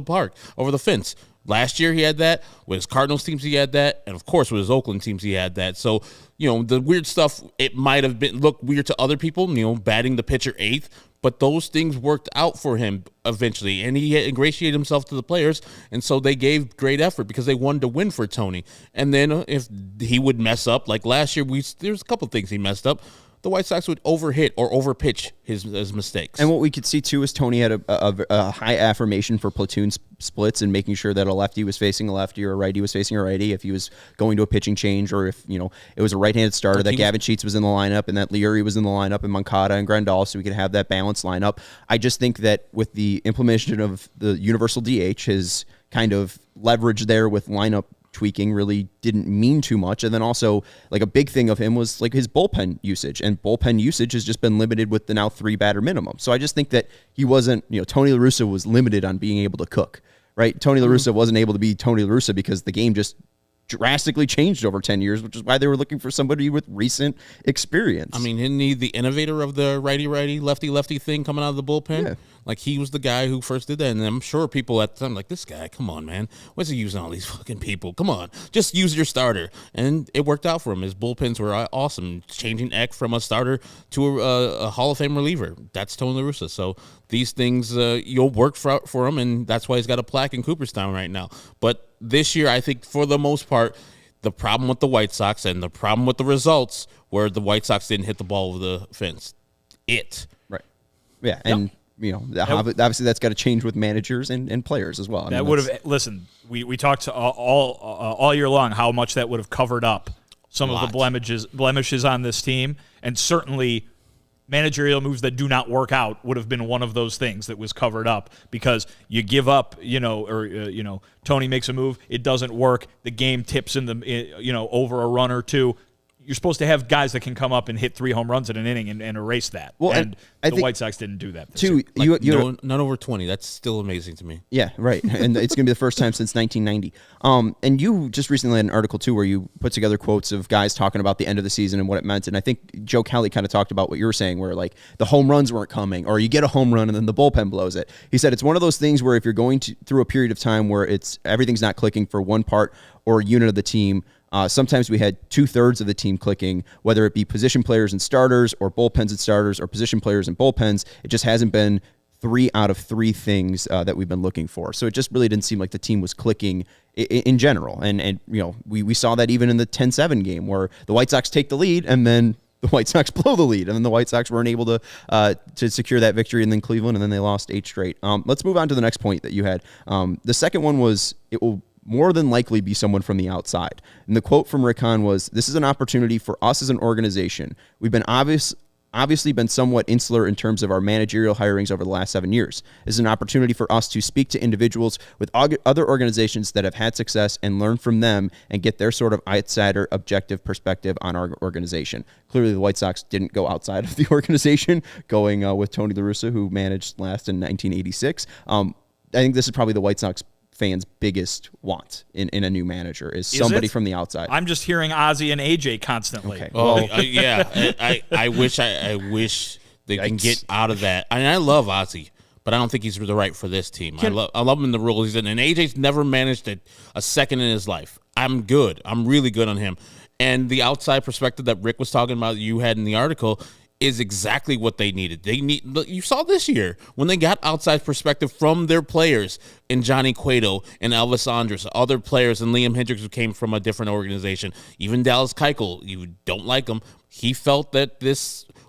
the fence. Last year he had that. With his Cardinals teams he had that. And, of course, with his Oakland teams he had that. So, the weird stuff, it might have looked weird to other people, batting the pitcher eighth. But those things worked out for him eventually, and he ingratiated himself to the players, and so they gave great effort because they wanted to win for Tony. And then if he would mess up, like last year, there's a couple of things he messed up. The White Sox would overhit or overpitch his mistakes. And what we could see, too, is Tony had a high affirmation for platoon splits and making sure that a lefty was facing a lefty or a righty was facing a righty if he was going to a pitching change, or if, it was a right-handed starter, that Gavin Sheets was in the lineup and that Leary was in the lineup and Moncada and Grandal, so we could have that balanced lineup. I just think that with the implementation of the universal DH, his kind of leverage there with lineup tweaking really didn't mean too much. And then also, like, a big thing of him was like his bullpen usage, and bullpen usage has just been limited with the now 3-batter minimum. So I just think that he wasn't, Tony La Russa was limited on being able to cook, right? Tony La Russa wasn't able to be Tony La Russa because the game just drastically changed over 10 years, which is why they were looking for somebody with recent experience. I mean, isn't he the innovator of the righty-righty, lefty-lefty thing coming out of the bullpen? Yeah. Like, he was the guy who first did that, and I'm sure people at the time like, this guy, come on, man. What's he using all these fucking people? Come on, just use your starter. And it worked out for him. His bullpens were awesome, changing Eck from a starter to a Hall of Fame reliever. That's Tony La Russa. So these things, you'll work for him, and that's why he's got a plaque in Cooperstown right now. But this year, I think for the most part, the problem with the White Sox and the problem with the results were the White Sox didn't hit the ball over the fence. Right. Yeah, and obviously that's got to change with managers and players as well. That would have we talked all year long how much that would have covered up some of the blemishes on this team, and certainly managerial moves that do not work out would have been one of those things that was covered up, because you give up, Tony makes a move, it doesn't work, the game tips in the, over a run or two. You're supposed to have guys that can come up and hit 3 home runs in an inning and erase that. Well, and the White Sox didn't do that. Too, none over 20. That's still amazing to me. Yeah, right. And it's going to be the first time since 1990. And you just recently had an article, too, where you put together quotes of guys talking about the end of the season and what it meant. And I think Joe Kelly kind of talked about what you were saying, where, like, the home runs weren't coming, or you get a home run and then the bullpen blows it. He said it's one of those things where if you're going through a period of time where everything's not clicking for one part or unit of the team, sometimes we had 2/3 of the team clicking, whether it be position players and starters, or bullpens and starters, or position players and bullpens. It just hasn't been 3 out of 3 things that we've been looking for. So it just really didn't seem like the team was clicking in general. And we saw that even in the 10-7 game, where the White Sox take the lead and then the White Sox blow the lead, and then the White Sox weren't able to secure that victory, and then Cleveland, and then they lost 8 straight. Let's move on to the next point that you had. The second one was, it will more than likely be someone from the outside. And the quote from Rick Hahn was, "This is an opportunity for us as an organization. We've been obviously been somewhat insular in terms of our managerial hirings over the last 7 years. This is an opportunity for us to speak to individuals with other organizations that have had success and learn from them and get their sort of outsider objective perspective on our organization." Clearly the White Sox didn't go outside of the organization, going with Tony La Russa, who managed last in 1986. I think this is probably the White Sox fans' biggest want in a new manager is somebody from the outside. I'm just hearing Ozzy and AJ constantly. Okay. Oh, yeah. I wish they can get out of that. I love Ozzy, but I don't think he's the right for this team. I love him in the role he's in, and AJ's never managed a second in his life. I'm good. I'm really good on him. And the outside perspective that Rick was talking about, you had in the article, is exactly what they needed. You saw this year when they got outside perspective from their players in Johnny Cueto and Elvis Andrus, other players, and Liam Hendricks, who came from a different organization. Even Dallas Keuchel, you don't like him. He felt that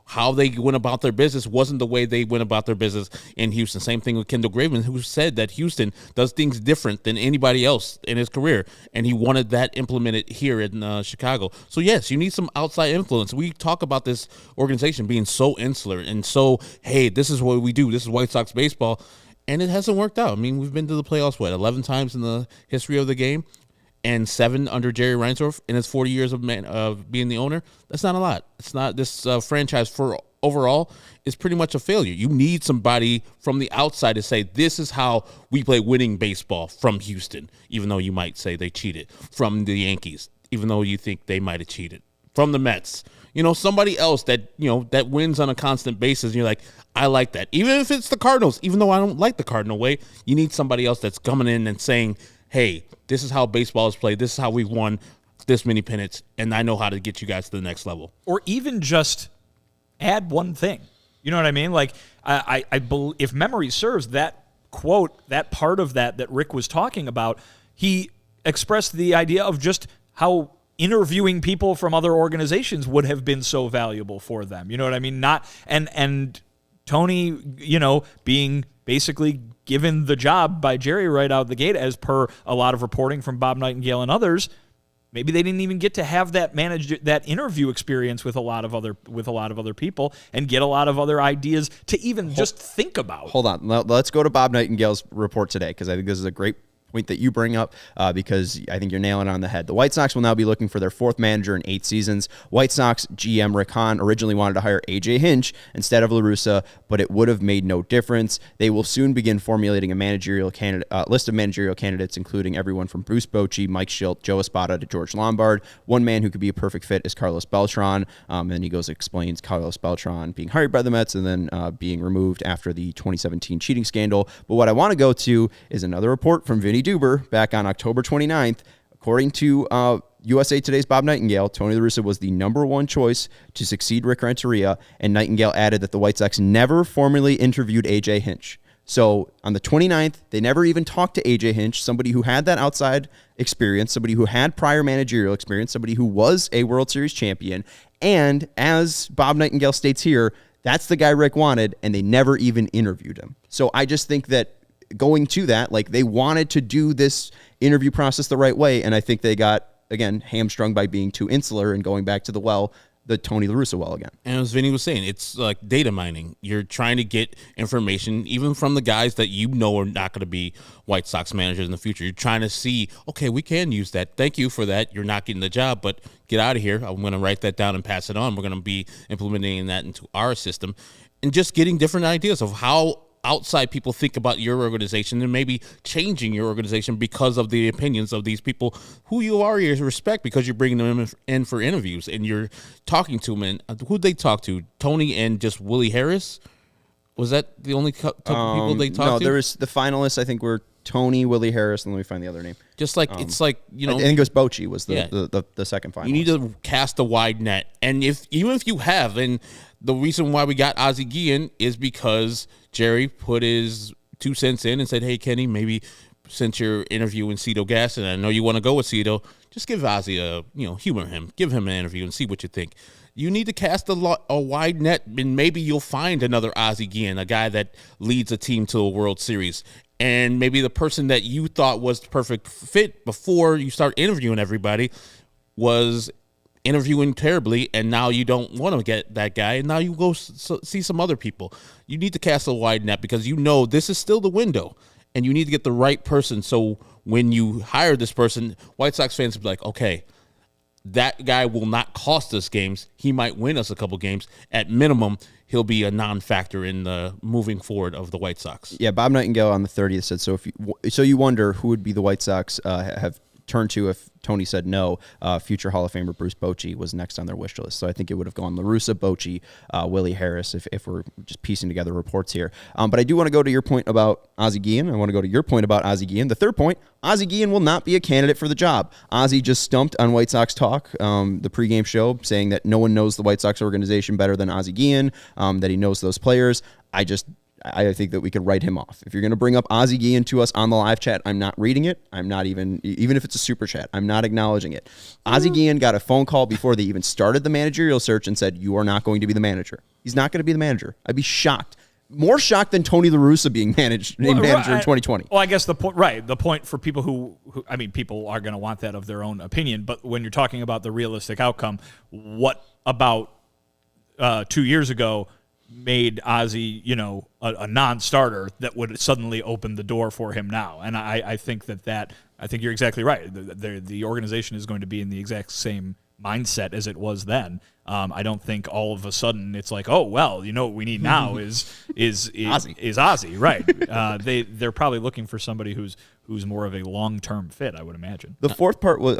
how they went about their business wasn't the way they went about their business in Houston. Same thing with Kendall Graveman, who said that Houston does things different than anybody else in his career, and he wanted that implemented here in Chicago. So, yes, you need some outside influence. We talk about this organization being so insular and so, hey, this is what we do. This is White Sox baseball, and it hasn't worked out. I mean, we've been to the playoffs, 11 times in the history of the game, and 7 under Jerry Reinsdorf in his 40 years of being the owner. That's not a lot. It's not. This franchise for overall is pretty much a failure. You need somebody from the outside to say, this is how we play winning baseball from Houston, even though you might say they cheated, from the Yankees, even though you think they might have cheated, from the Mets. Somebody else that wins on a constant basis, and you're like, I like that. Even if it's the Cardinals, even though I don't like the Cardinal way, you need somebody else that's coming in and saying, hey, this is how baseball is played. This is how we've won this many pennants, and I know how to get you guys to the next level. Or even just add one thing. You know what I mean? Like, I believe, if memory serves, that quote, that part of that Rick was talking about, he expressed the idea of just how interviewing people from other organizations would have been so valuable for them. You know what I mean? And Tony, being basically given the job by Jerry right out the gate, as per a lot of reporting from Bob Nightingale and others. Maybe they didn't even get to have that interview experience with a lot of other people and get a lot of other ideas to even just think about. Hold on. Let's go to Bob Nightingale's report today, because I think this is a great point that you bring up, because I think you're nailing it on the head. The White Sox will now be looking for their fourth manager in 8 seasons. White Sox GM Rick Hahn originally wanted to hire A.J. Hinch instead of Russa, but it would have made no difference. They will soon begin formulating a list of managerial candidates, including everyone from Bruce Bochy, Mike Schilt, Joe Espada to George Lombard. One man who could be a perfect fit is Carlos Beltran. And he explains Carlos Beltran being hired by the Mets and then being removed after the 2017 cheating scandal. But what I want to go to is another report from Vinnie Duber back on October 29th. According to USA Today's Bob Nightingale, Tony La Russa was the number one choice to succeed Rick Renteria, and Nightingale added that the White Sox never formally interviewed A.J. Hinch. So on the 29th, they never even talked to A.J. Hinch, somebody who had that outside experience, somebody who had prior managerial experience, somebody who was a World Series champion. And as Bob Nightingale states here, that's the guy Rick wanted, and they never even interviewed him. So I just think that going to that, like, they wanted to do this interview process the right way, and I think they got, again, hamstrung by being too insular and going back to the Tony La Russa well again. And as Vinny was saying, it's like data mining. You're trying to get information even from the guys that you know are not going to be White Sox managers in the future. You're trying to see, okay, we can use that. Thank you for that. You're not getting the job, but get out of here. I'm going to write that down and pass it on. We're going to be implementing that into our system, and just getting different ideas of how outside people think about your organization, and maybe changing your organization because of the opinions of these people who you already respect, because you're bringing them in for interviews and you're talking to them. And who'd they talk to? Tony and just Willie Harris? Was that the only people they talked to? No, there was the finalists, I think, were Tony, Willie Harris, and let me find the other name. Just like, it's like, I think it was Bochy was the second finalist. You need to cast a wide net. And even if you have, and the reason why we got Ozzie Guillen is because Jerry put his 2 cents in and said, hey, Kenny, maybe since you're interviewing Cito Gas, and I know you want to go with Cito, just give Ozzie humor him. Give him an interview and see what you think. You need to cast a wide net, and maybe you'll find another Ozzie Guillen, a guy that leads a team to a World Series. And maybe the person that you thought was the perfect fit before you start interviewing everybody was interviewing terribly, and now you don't want to get that guy, and now you go see some other people. You need to cast a wide net, because this is still the window, and you need to get the right person. So when you hire this person, White Sox fans will be like, okay, that guy will not cost us games. He might win us a couple games. At minimum, he'll be a non-factor in the moving forward of the White Sox. Yeah, Bob Nightingale on the 30th said, so you wonder who would be the White Sox have turned to if Tony said no. Future Hall of Famer Bruce Bochy was next on their wish list. So I think it would have gone La Russa, Bochy, Willie Harris, if we're just piecing together reports here. But I do want to go to your point about Ozzie Guillen. I want to go to your point about Ozzie Guillen. The third point, Ozzie Guillen will not be a candidate for the job. Ozzie just stumped on White Sox Talk, the pregame show, saying that no one knows the White Sox organization better than Ozzie Guillen, that he knows those players. I think that we could write him off. If you're going to bring up Ozzie Guillen to us on the live chat, I'm not reading it. I'm not even if it's a super chat, I'm not acknowledging it. Ozzie Guillen got a phone call before they even started the managerial search and said, you are not going to be the manager. He's not going to be the manager. I'd be shocked. More shocked than Tony La Russa being manager in 2020. Well, I guess the point for people who people are going to want that of their own opinion, but when you're talking about the realistic outcome, what about 2 years ago made Ozzie, a non-starter that would suddenly open the door for him now? And I think I think you're exactly right. The organization is going to be in the exact same mindset as it was then. I don't think all of a sudden it's like, oh, well, what we need now is Ozzie, right? They're probably looking for somebody who's more of a long-term fit, I would imagine. The fourth part was...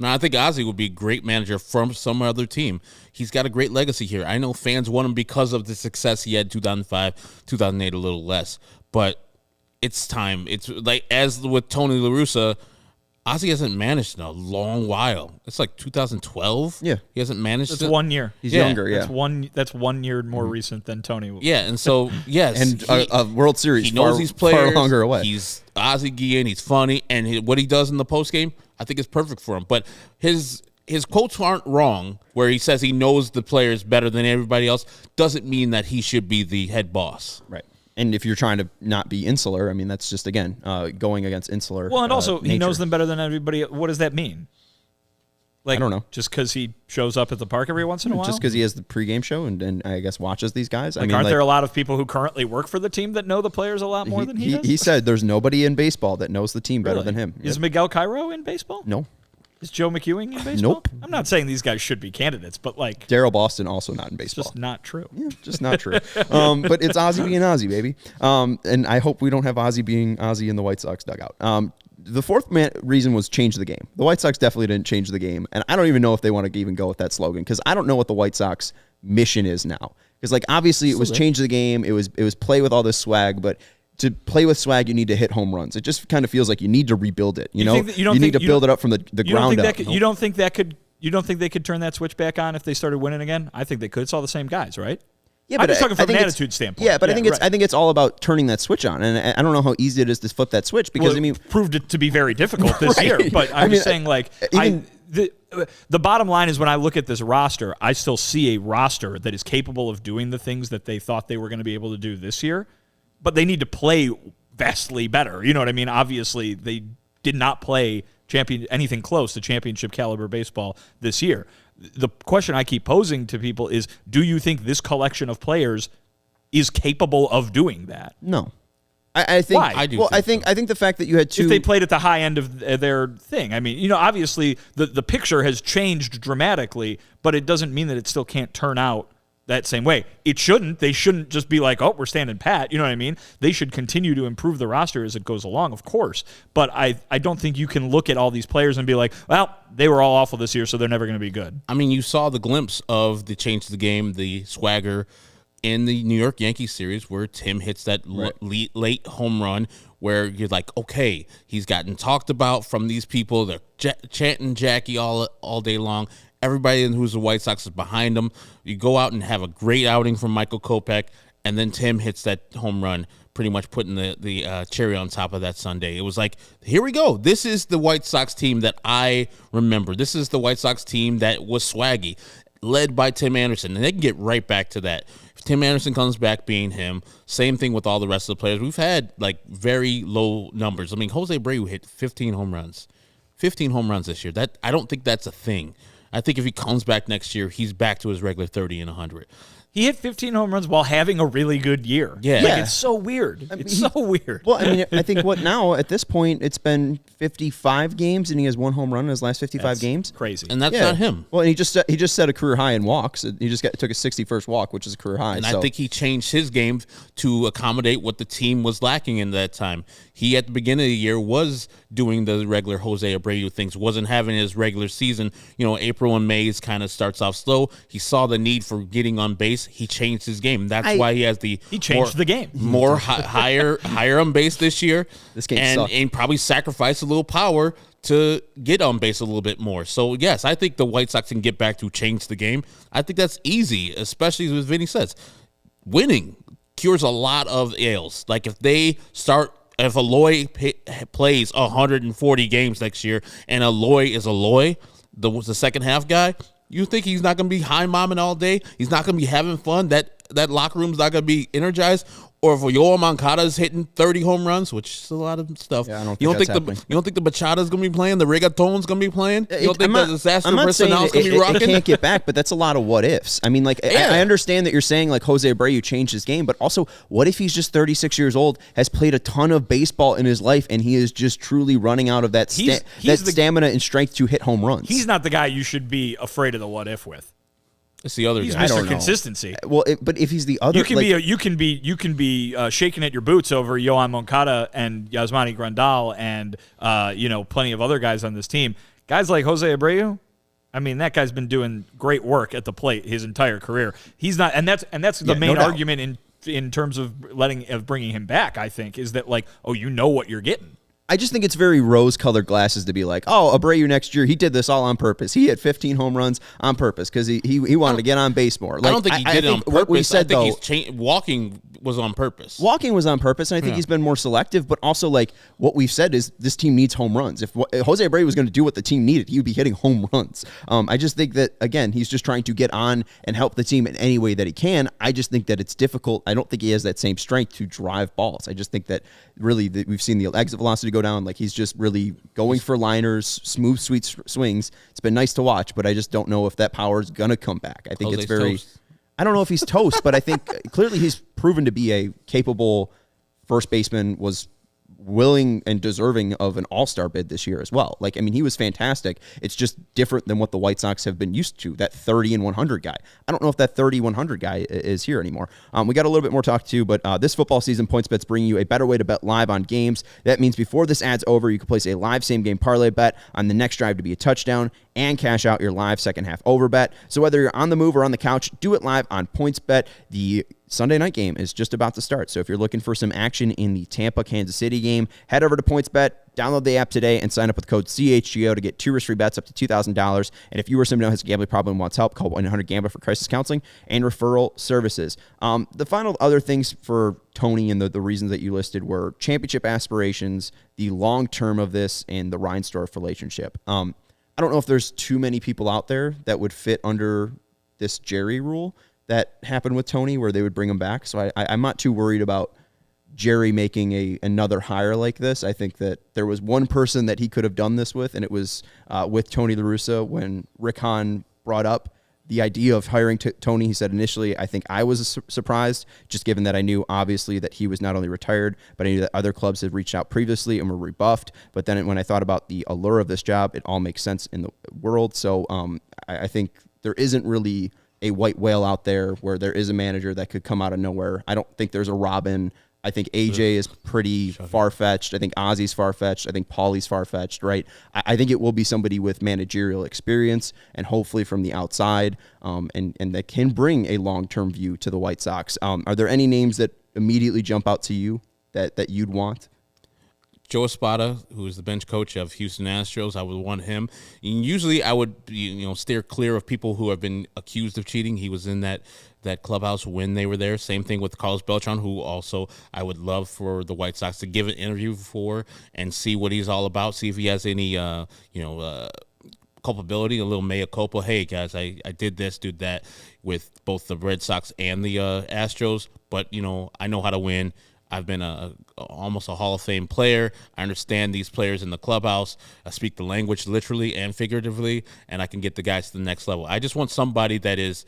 I think Ozzie would be a great manager from some other team. He's got a great legacy here. I know fans want him because of the success he had 2005, 2008, a little less. But it's time. It's like, as with Tony La Russa, Ozzie hasn't managed in a long while. It's like 2012. Yeah. He hasn't managed. It's 1 year. He's younger, yeah. That's 1 year more recent than Tony. Yeah, and so, yes. And a World Series he knows these players. Far longer away. He's Ozzie Guillen. He's funny. And what he does in the postgame, I think is perfect for him. But his quotes aren't wrong, where he says he knows the players better than everybody else, doesn't mean that he should be the head boss. Right. And if you're trying to not be insular, I mean, that's just, again, going against insular. Well, and also, he nature. knows them better than everybody. What does that mean? Like, I don't know. Just because he shows up at the park every once in a while? Just because he has the pregame show and I guess watches these guys. Like, aren't there a lot of people who currently work for the team that know the players a lot more than he does? He said there's nobody in baseball that knows the team better than him. Is Miguel Cairo in baseball? No. Is Joe McEwing in baseball? Nope. I'm not saying these guys should be candidates, but like Daryl Boston also not in baseball. just not true. Yeah, just not true. But it's Ozzie being Ozzie, baby. And I hope we don't have Ozzie being Ozzie in the White Sox dugout. The fourth reason was change the game. The White Sox definitely didn't change the game, and I don't even know if they want to even go with that slogan because I don't know what the White Sox mission is now. Because like obviously it was change the game, it was play with all this swag, but to play with swag, you need to hit home runs. It just kind of feels like you need to rebuild it. You need to build it up from the ground up. You don't think they could turn that switch back on if they started winning again? I think they could. It's all the same guys, right? Yeah, I'm but just talking from an it's- attitude standpoint. Yeah, but I right. think it's all about turning that switch on, and I don't know how easy it is to flip that switch because Well, I mean, it proved it to be very difficult this Right. year. But I'm just saying, like, even- the bottom line is when I look at this roster, I still see a roster that is capable of doing the things that they thought they were going to be able to do this year, but they need to play vastly better. You know what I mean? Obviously, they did not play anything close to championship caliber baseball this year. The question I keep posing to people is, do you think this collection of players is capable of doing that? no. I think. Why? I do Well, think I think the fact that you had two. If they played at the high end of their thing. I mean, obviously the picture has changed dramatically, but it doesn't mean that it still can't turn out that same way. It shouldn't. They shouldn't just be like, oh, we're standing pat. You know what I mean? They should continue to improve the roster as it goes along, of course. But I don't think you can look at all these players and be like, well, they were all awful this year, so they're never going to be good. I mean, you saw the glimpse of the change to the game, the swagger in the New York Yankees series where Tim hits that late home run where you're like, okay, he's gotten talked about from these people. They're chanting Jackie all day long. Everybody who's the White Sox is behind him. You go out and have a great outing from Michael Kopech, and then Tim hits that home run, pretty much putting the cherry on top of that Sunday. It was like, here we go. This is the White Sox team that I remember. This is the White Sox team that was swaggy, led by Tim Anderson, and they can get right back to that. If Tim Anderson comes back being him, same thing with all the rest of the players. We've had like very low numbers. I mean, Jose Abreu hit 15 home runs. 15 home runs this year. That I don't think that's a thing. I think if he comes back next year, he's back to his regular 30 and 100. He hit 15 home runs while having a really good year. Yeah. Like, it's so weird. It's so weird. Well, I mean, I think now at this point it's been 55 games and he has one home run in his last 55 games. Crazy. And that's not him. Well, and he just set a career high in walks. He just took his 61st walk, which is a career high. And I think he changed his game to accommodate what the team was lacking in that time. He, at the beginning of the year, was doing the regular Jose Abreu things, wasn't having his regular season. April and May kind of starts off slow. He saw the need for getting on base. He changed his game. That's why he has the the game. More higher on base this year. This game sucked. And probably sacrifice a little power to get on base a little bit more. So, yes, I think the White Sox can get back to change the game. I think that's easy, especially as Vinny says. Winning cures a lot of ails. Like if Aloy plays 140 games next year and Aloy is Aloy, the second half guy, you think he's not going to be high-momming all day? He's not going to be having fun? That locker room's not going to be energized? Or if Yoel Moncada's hitting 30 home runs, which is a lot of stuff. Yeah, I don't think you don't that's think happening. you don't think the bachata's going to be playing? The reggaeton's going to be playing? You don't think the disaster I'm not saying personnel's going to be it rocking? can't get back, but that's a lot of what ifs. I mean, like I understand that you're saying like Jose Abreu changed his game, but also what if he's just 36 years old, has played a ton of baseball in his life, and he is just truly running out of that stamina and strength to hit home runs? He's not the guy you should be afraid of the what if with. It's the other He's guy. Mr. Consistency. Well, but if he's the other, You can be shaking at your boots over Yoan Moncada and Yasmani Grandal and plenty of other guys on this team. Guys like Jose Abreu, I mean, that guy's been doing great work at the plate his entire career. He's not, and that's the main argument in terms of bringing him back. I think is that like, oh, you know what you're getting. I just think it's very rose-colored glasses to be like, oh, Abreu next year, he did this all on purpose. He had 15 home runs on purpose because he wanted to get on base more. Like, I don't think he did it on purpose. What we said, I think walking was on purpose. Walking was on purpose, and I think he's been more selective. But also, like, what we've said is this team needs home runs. If Jose Abreu was going to do what the team needed, he would be hitting home runs. I just think that, again, he's just trying to get on and help the team in any way that he can. I just think that it's difficult. I don't think he has that same strength to drive balls. I just think that really we've seen the exit velocity go down. Like, he's just really going for liners, smooth, sweet swings. It's been nice to watch, but I just don't know if that power is going to come back. I think Jose's it's very toast. I don't know if he's toast, but I think clearly he's proven to be a capable first baseman, was willing and deserving of an all-star bid this year as well. Like, I mean, he was fantastic. It's just different than what the White Sox have been used to, that 30 and 100 guy. I don't know if that 30-100 guy is here anymore. We got a little bit more to talk to, but this football season, PointsBet's bringing you a better way to bet live on games. That means before this ad's over, you can place a live same-game parlay bet on the next drive to be a touchdown and cash out your live second-half over bet. So whether you're on the move or on the couch, do it live on PointsBet. The Sunday night game is just about to start. So if you're looking for some action in the Tampa-Kansas City game, head over to PointsBet, download the app today, and sign up with code CHGO to get 2 risk-free bets up to $2,000. And if you or someone who has a gambling problem and wants help, call 1-800-GAMBLER for crisis counseling and referral services. The final other things for Tony and the reasons that you listed were championship aspirations, the long term of this, and the Reinsdorf relationship. I don't know if there's too many people out there that would fit under this Jerry rule that happened with Tony where they would bring him back. So I'm not too worried about Jerry making another hire like this. I think that there was one person that he could have done this with, and it was with Tony La Russa when Rick Hahn brought up the idea of hiring Tony. He said initially, I think I was surprised, just given that I knew obviously that he was not only retired, but I knew that other clubs had reached out previously and were rebuffed. But then when I thought about the allure of this job, it all makes sense in the world. So I think there isn't really a white whale out there where there is a manager that could come out of nowhere. I don't think there's a Robin. I think AJ is pretty far-fetched. I think Ozzy's far-fetched. I think Paulie's far-fetched, right? I think it will be somebody with managerial experience and hopefully from the outside and that can bring a long-term view to the White Sox. Are there any names that immediately jump out to you that you'd want? Joe Espada, who is the bench coach of Houston Astros, I would want him. And usually I would steer clear of people who have been accused of cheating. He was in that clubhouse when they were there. Same thing with Carlos Beltran, who also I would love for the White Sox to give an interview for and see what he's all about, see if he has any culpability, a little mea culpa. Hey, guys, I did this, did that with both the Red Sox and the Astros, but, I know how to win. I've been almost a Hall of Fame player. I understand these players in the clubhouse. I speak the language literally and figuratively, and I can get the guys to the next level. I just want somebody that is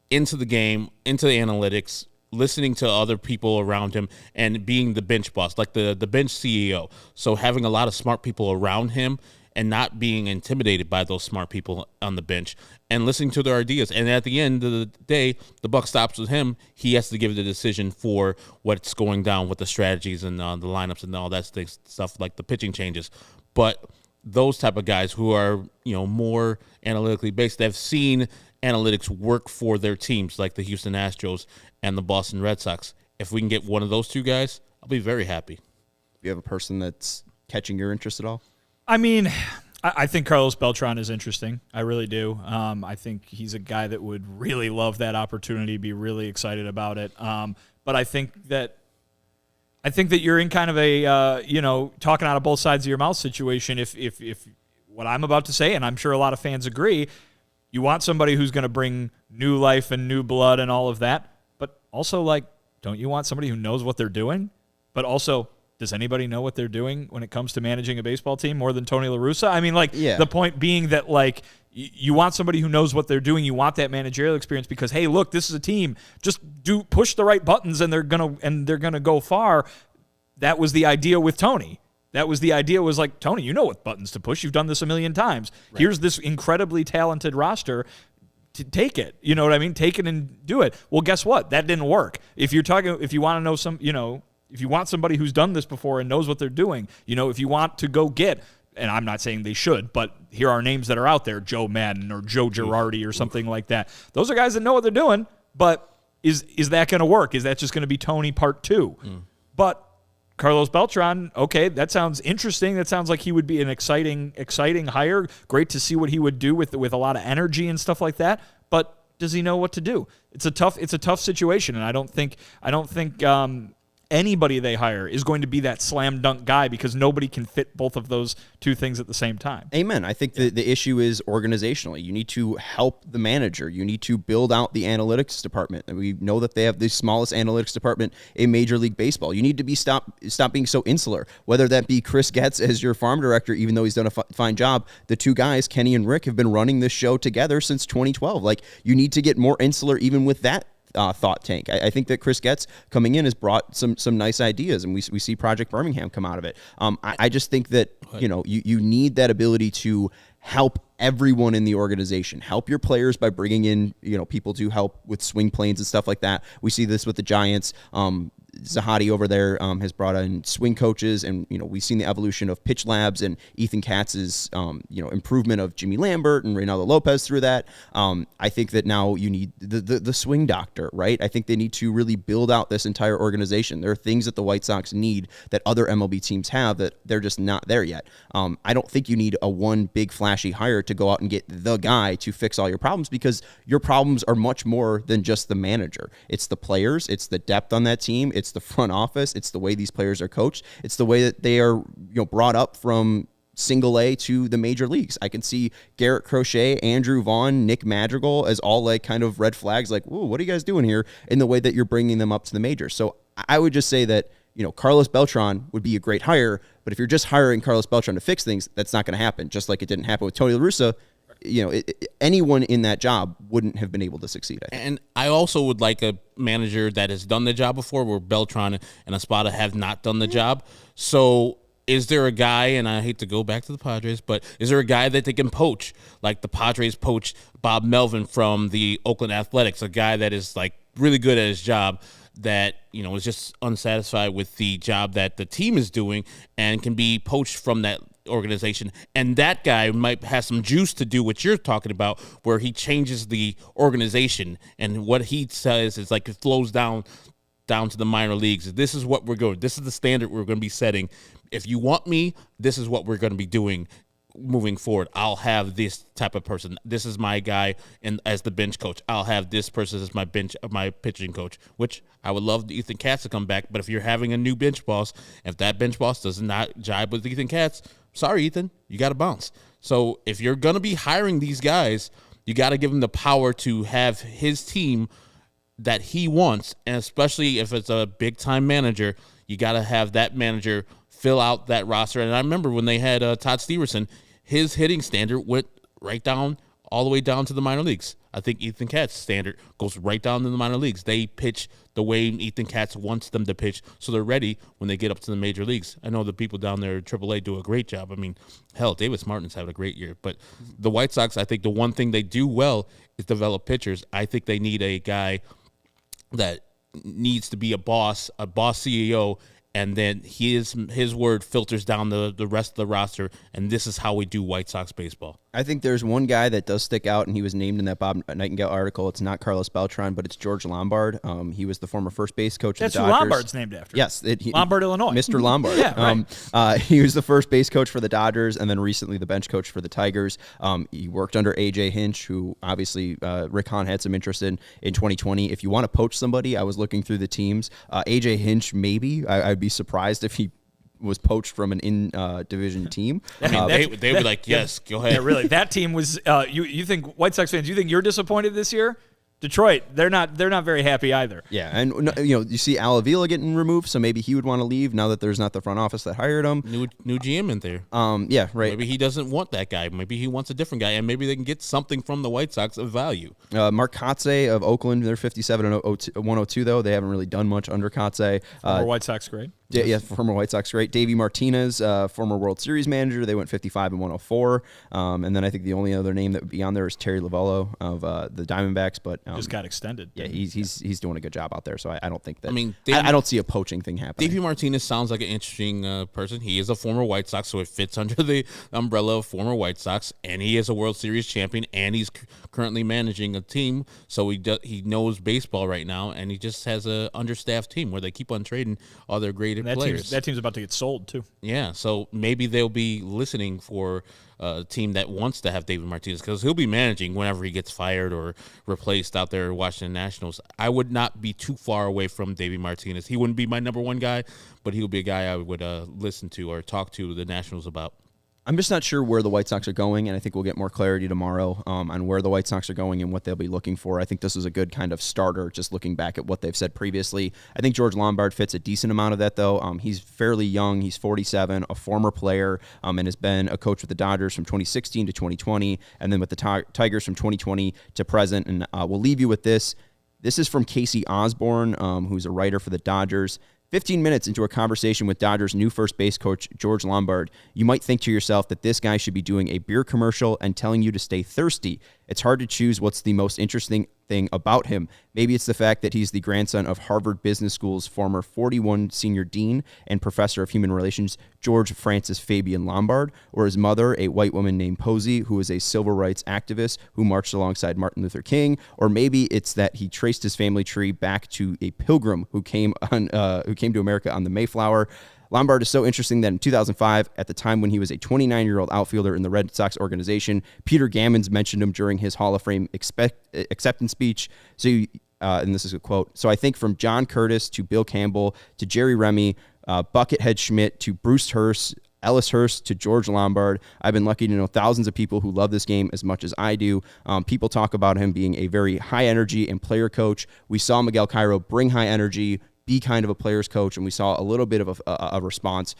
into the game, into the analytics, listening to other people around him, and being the bench boss, like the bench CEO. So having a lot of smart people around him and not being intimidated by those smart people on the bench and listening to their ideas. And at the end of the day, the buck stops with him. He has to give the decision for what's going down with the strategies and the lineups and all that stuff, like the pitching changes. But those type of guys who are, more analytically based, they've seen analytics work for their teams, like the Houston Astros and the Boston Red Sox. If we can get one of those two guys, I'll be very happy. Do you have a person that's catching your interest at all? I mean, I think Carlos Beltran is interesting. I really do. I think he's a guy that would really love that opportunity, be really excited about it. But I think that you're in kind of a talking out of both sides of your mouth situation. If what I'm about to say, and I'm sure a lot of fans agree, you want somebody who's going to bring new life and new blood and all of that. But also, don't you want somebody who knows what they're doing? But also, does anybody know what they're doing when it comes to managing a baseball team more than Tony La Russa? I mean, The point being that, you want somebody who knows what they're doing. You want that managerial experience because, hey, look, this is a team. Just push the right buttons, and they're gonna go far. That was the idea with Tony. That was the idea. Was like, Tony, you know what buttons to push. You've done this a million times. Right. Here's this incredibly talented roster. To take it, you know what I mean? Take it and do it. Well, guess what? That didn't work. If you want to know if you want somebody who's done this before and knows what they're doing, if you want to go get, and I'm not saying they should, but here are names that are out there, Joe Madden or Joe Girardi or something like that. Those are guys that know what they're doing, but is that going to work? Is that just going to be Tony part 2? But Carlos Beltran, okay, that sounds interesting. That sounds like he would be an exciting hire. Great to see what he would do with a lot of energy and stuff like that. But does he know what to do? It's a tough situation, and I don't think anybody they hire is going to be that slam dunk guy because nobody can fit both of those two things at the same time. Amen. I think the issue is organizationally. You need to help the manager. You need to build out the analytics department. And we know that they have the smallest analytics department in Major League Baseball. You need to stop being so insular, whether that be Chris Getz as your farm director, even though he's done a fine job. The two guys, Kenny and Rick, have been running this show together since 2012. Like, you need to get more insular even with that thought tank. I think that Chris Getz coming in has brought some nice ideas, and we see Project Birmingham come out of it. I just think that you need that ability to help everyone in the organization. Help your players by bringing in people to help with swing planes and stuff like that. We see this with the Giants. Zahadi over there has brought in swing coaches, and we've seen the evolution of pitch labs and Ethan Katz's improvement of Jimmy Lambert and Reynaldo Lopez through that. I think that now you need the swing doctor, right? I think they need to really build out this entire organization. There are things that the White Sox need that other MLB teams have that they're just not there yet. I don't think you need a one big flashy hire to go out and get the guy to fix all your problems, because your problems are much more than just the manager. It's the players, it's the depth on that team, it's the front office, it's the way these players are coached, it's the way that they are brought up from single A to the major leagues. I can see Garrett Crochet, Andrew Vaughn, Nick Madrigal as all like kind of red flags, like, ooh, what are you guys doing here, in the way that you're bringing them up to the majors. So I would just say that Carlos Beltran would be a great hire, but if you're just hiring Carlos Beltran to fix things, that's not going to happen. Just like it didn't happen with Tony La Russa. Anyone in that job wouldn't have been able to succeed, I think. And I also would like a manager that has done the job before, where Beltran and Espada have not done the job. So is there a guy, and I hate to go back to the Padres, but is there a guy that they can poach? Like the Padres poached Bob Melvin from the Oakland Athletics, a guy that is like really good at his job, that is just unsatisfied with the job that the team is doing and can be poached from that organization. And that guy might have some juice to do what you're talking about, where he changes the organization, and what he says is like it flows down to the minor leagues. This is what we're going. This is the standard we're going to be setting. If you want me, this is what we're going to be doing moving forward. I'll have this type of person. This is my guy, and as the bench coach, I'll have this person as my pitching coach, which I would love Ethan Katz to come back. But if you're having a new bench boss, if that bench boss does not jibe with Ethan Katz, sorry, Ethan, you got to bounce. So if you're going to be hiring these guys, you got to give him the power to have his team that he wants. And especially if it's a big-time manager, you got to have that manager fill out that roster. And I remember when they had Todd Steverson, his hitting standard went right down, all the way down to the minor leagues. I think Ethan Katz's standard goes right down to the minor leagues. They pitch the way Ethan Katz wants them to pitch, so they're ready when they get up to the major leagues. I know the people down there at AAA do a great job. I mean, hell, Davis Martin's having a great year. But the White Sox, I think the one thing they do well is develop pitchers. I think they need a guy that needs to be a boss CEO, and then his word filters down the rest of the roster, and this is how we do White Sox baseball. I think there's one guy that does stick out, and he was named in that Bob Nightingale article. It's not Carlos Beltran, but it's George Lombard. He was the former first base coach of the Dodgers. That's who Lombard's named after. Yes. Lombard, Illinois. Mr. Lombard. Yeah, right. He was the first base coach for the Dodgers, and then recently the bench coach for the Tigers. He worked under A.J. Hinch, who obviously Rick Hahn had some interest in 2020. If you want to poach somebody, I was looking through the teams. A.J. Hinch, maybe. I'd be surprised if he was poached from an in-division team. I mean, they were like, yes, go ahead. Yeah, really. That team was. You think White Sox fans? You think you're disappointed this year? Detroit, they're not very happy either. Yeah, and you see Al Avila getting removed, so maybe he would want to leave now that there's not the front office that hired him. New GM in there. Yeah, right. Maybe he doesn't want that guy. Maybe he wants a different guy, and maybe they can get something from the White Sox of value. Mark Kotze of Oakland, they're 57 and 102 though. They haven't really done much under Kotze. Former White Sox great. Yeah, former White Sox great. Davey Martinez, former World Series manager. They went 55 and 104. And then I think the only other name that would be on there is Terry Lavello of the Diamondbacks, but Just got extended. Yeah, he's doing a good job out there. So I don't think that. I mean, I don't see a poaching thing happening. Davey Martinez sounds like an interesting person. He is a former White Sox, so it fits under the umbrella of former White Sox, and he is a World Series champion, and he's currently managing a team, so he knows baseball right now, and he just has a understaffed team where they keep on trading all their great players. That team's about to get sold too. Yeah, so maybe they'll be listening for a team that wants to have David Martinez, because he'll be managing whenever he gets fired or replaced out there at Washington Nationals. I would not be too far away from David Martinez. He wouldn't be my number one guy, but he would be a guy I would listen to or talk to the Nationals about. I'm just not sure where the White Sox are going, and I think we'll get more clarity tomorrow on where the White Sox are going and what they'll be looking for. I think this is a good kind of starter, just looking back at what they've said previously. I think George Lombard fits a decent amount of that, though. He's fairly young. He's 47, a former player, and has been a coach with the Dodgers from 2016 to 2020, and then with the Tigers from 2020 to present. And we'll leave you with this. This is from Casey Osborne, who's a writer for the Dodgers. 15 minutes into a conversation with Dodgers' new first base coach, George Lombard, you might think to yourself that this guy should be doing a beer commercial and telling you to stay thirsty. It's hard to choose what's the most interesting thing about him. Maybe it's the fact that he's the grandson of Harvard Business School's former 41 senior dean and professor of human relations, George Francis Fabian Lombard, or his mother, a white woman named Posey, who is a civil rights activist who marched alongside Martin Luther King. Or maybe it's that he traced his family tree back to a pilgrim who came to America on the Mayflower. Lombard is so interesting that in 2005, at the time when he was a 29-year-old outfielder in the Red Sox organization, Peter Gammons mentioned him during his Hall of Fame acceptance speech. So, and this is a quote, "So I think from John Curtis to Bill Campbell to Jerry Remy, Buckethead Schmidt to Bruce Hurst, Ellis Hurst to George Lombard, I've been lucky to know thousands of people who love this game as much as I do. People talk about him being a very high energy and player coach. We saw Miguel Cairo bring high energy, be kind of a player's coach, and we saw a little bit of a response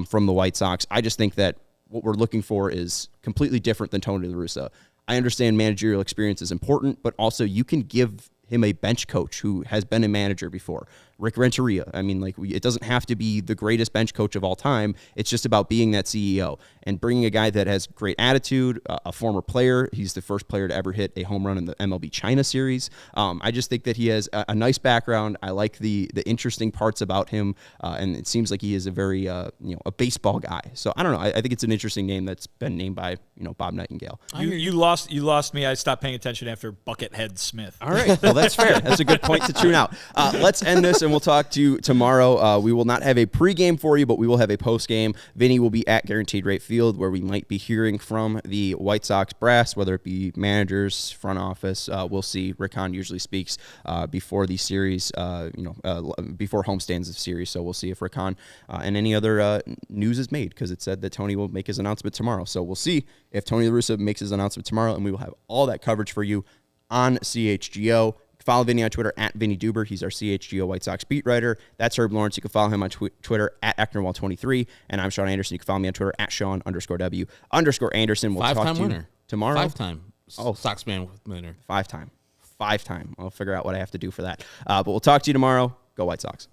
from the White Sox. I just think that what we're looking for is completely different than Tony La Russa. I understand managerial experience is important, but also you can give him a bench coach who has been a manager before. Rick Renteria. I mean, it doesn't have to be the greatest bench coach of all time. It's just about being that CEO and bringing a guy that has great attitude, a former player. He's the first player to ever hit a home run in the MLB China series. I just think that he has a nice background. I like the interesting parts about him, and it seems like he is a very a baseball guy. So I don't know. I think it's an interesting name that's been named by Bob Nightingale. You lost me. I stopped paying attention after Buckethead Smith. All right. Well, that's fair. That's a good point to tune out. Let's end this, and we'll talk to you tomorrow. We will not have a pregame for you, but we will have a postgame. Vinny will be at Guaranteed Rate Field, where we might be hearing from the White Sox brass, whether it be managers, front office. We'll see. Rick Hahn usually speaks before the series, before homestands of series. So we'll see if Rick Hahn and any other news is made, because it said that Tony will make his announcement tomorrow. So we'll see if Tony La Russa makes his announcement tomorrow, and we will have all that coverage for you on CHGO. Follow Vinny on Twitter at Vinnie Duber. He's our CHGO White Sox beat writer. That's Herb Lawrence. You can follow him on Twitter at Ecknerwall23. And I'm Sean Anderson. You can follow me on Twitter at Sean_W_Anderson. We'll talk to you tomorrow. Five-time Sox man winner. Five-time. I'll figure out what I have to do for that. But we'll talk to you tomorrow. Go White Sox.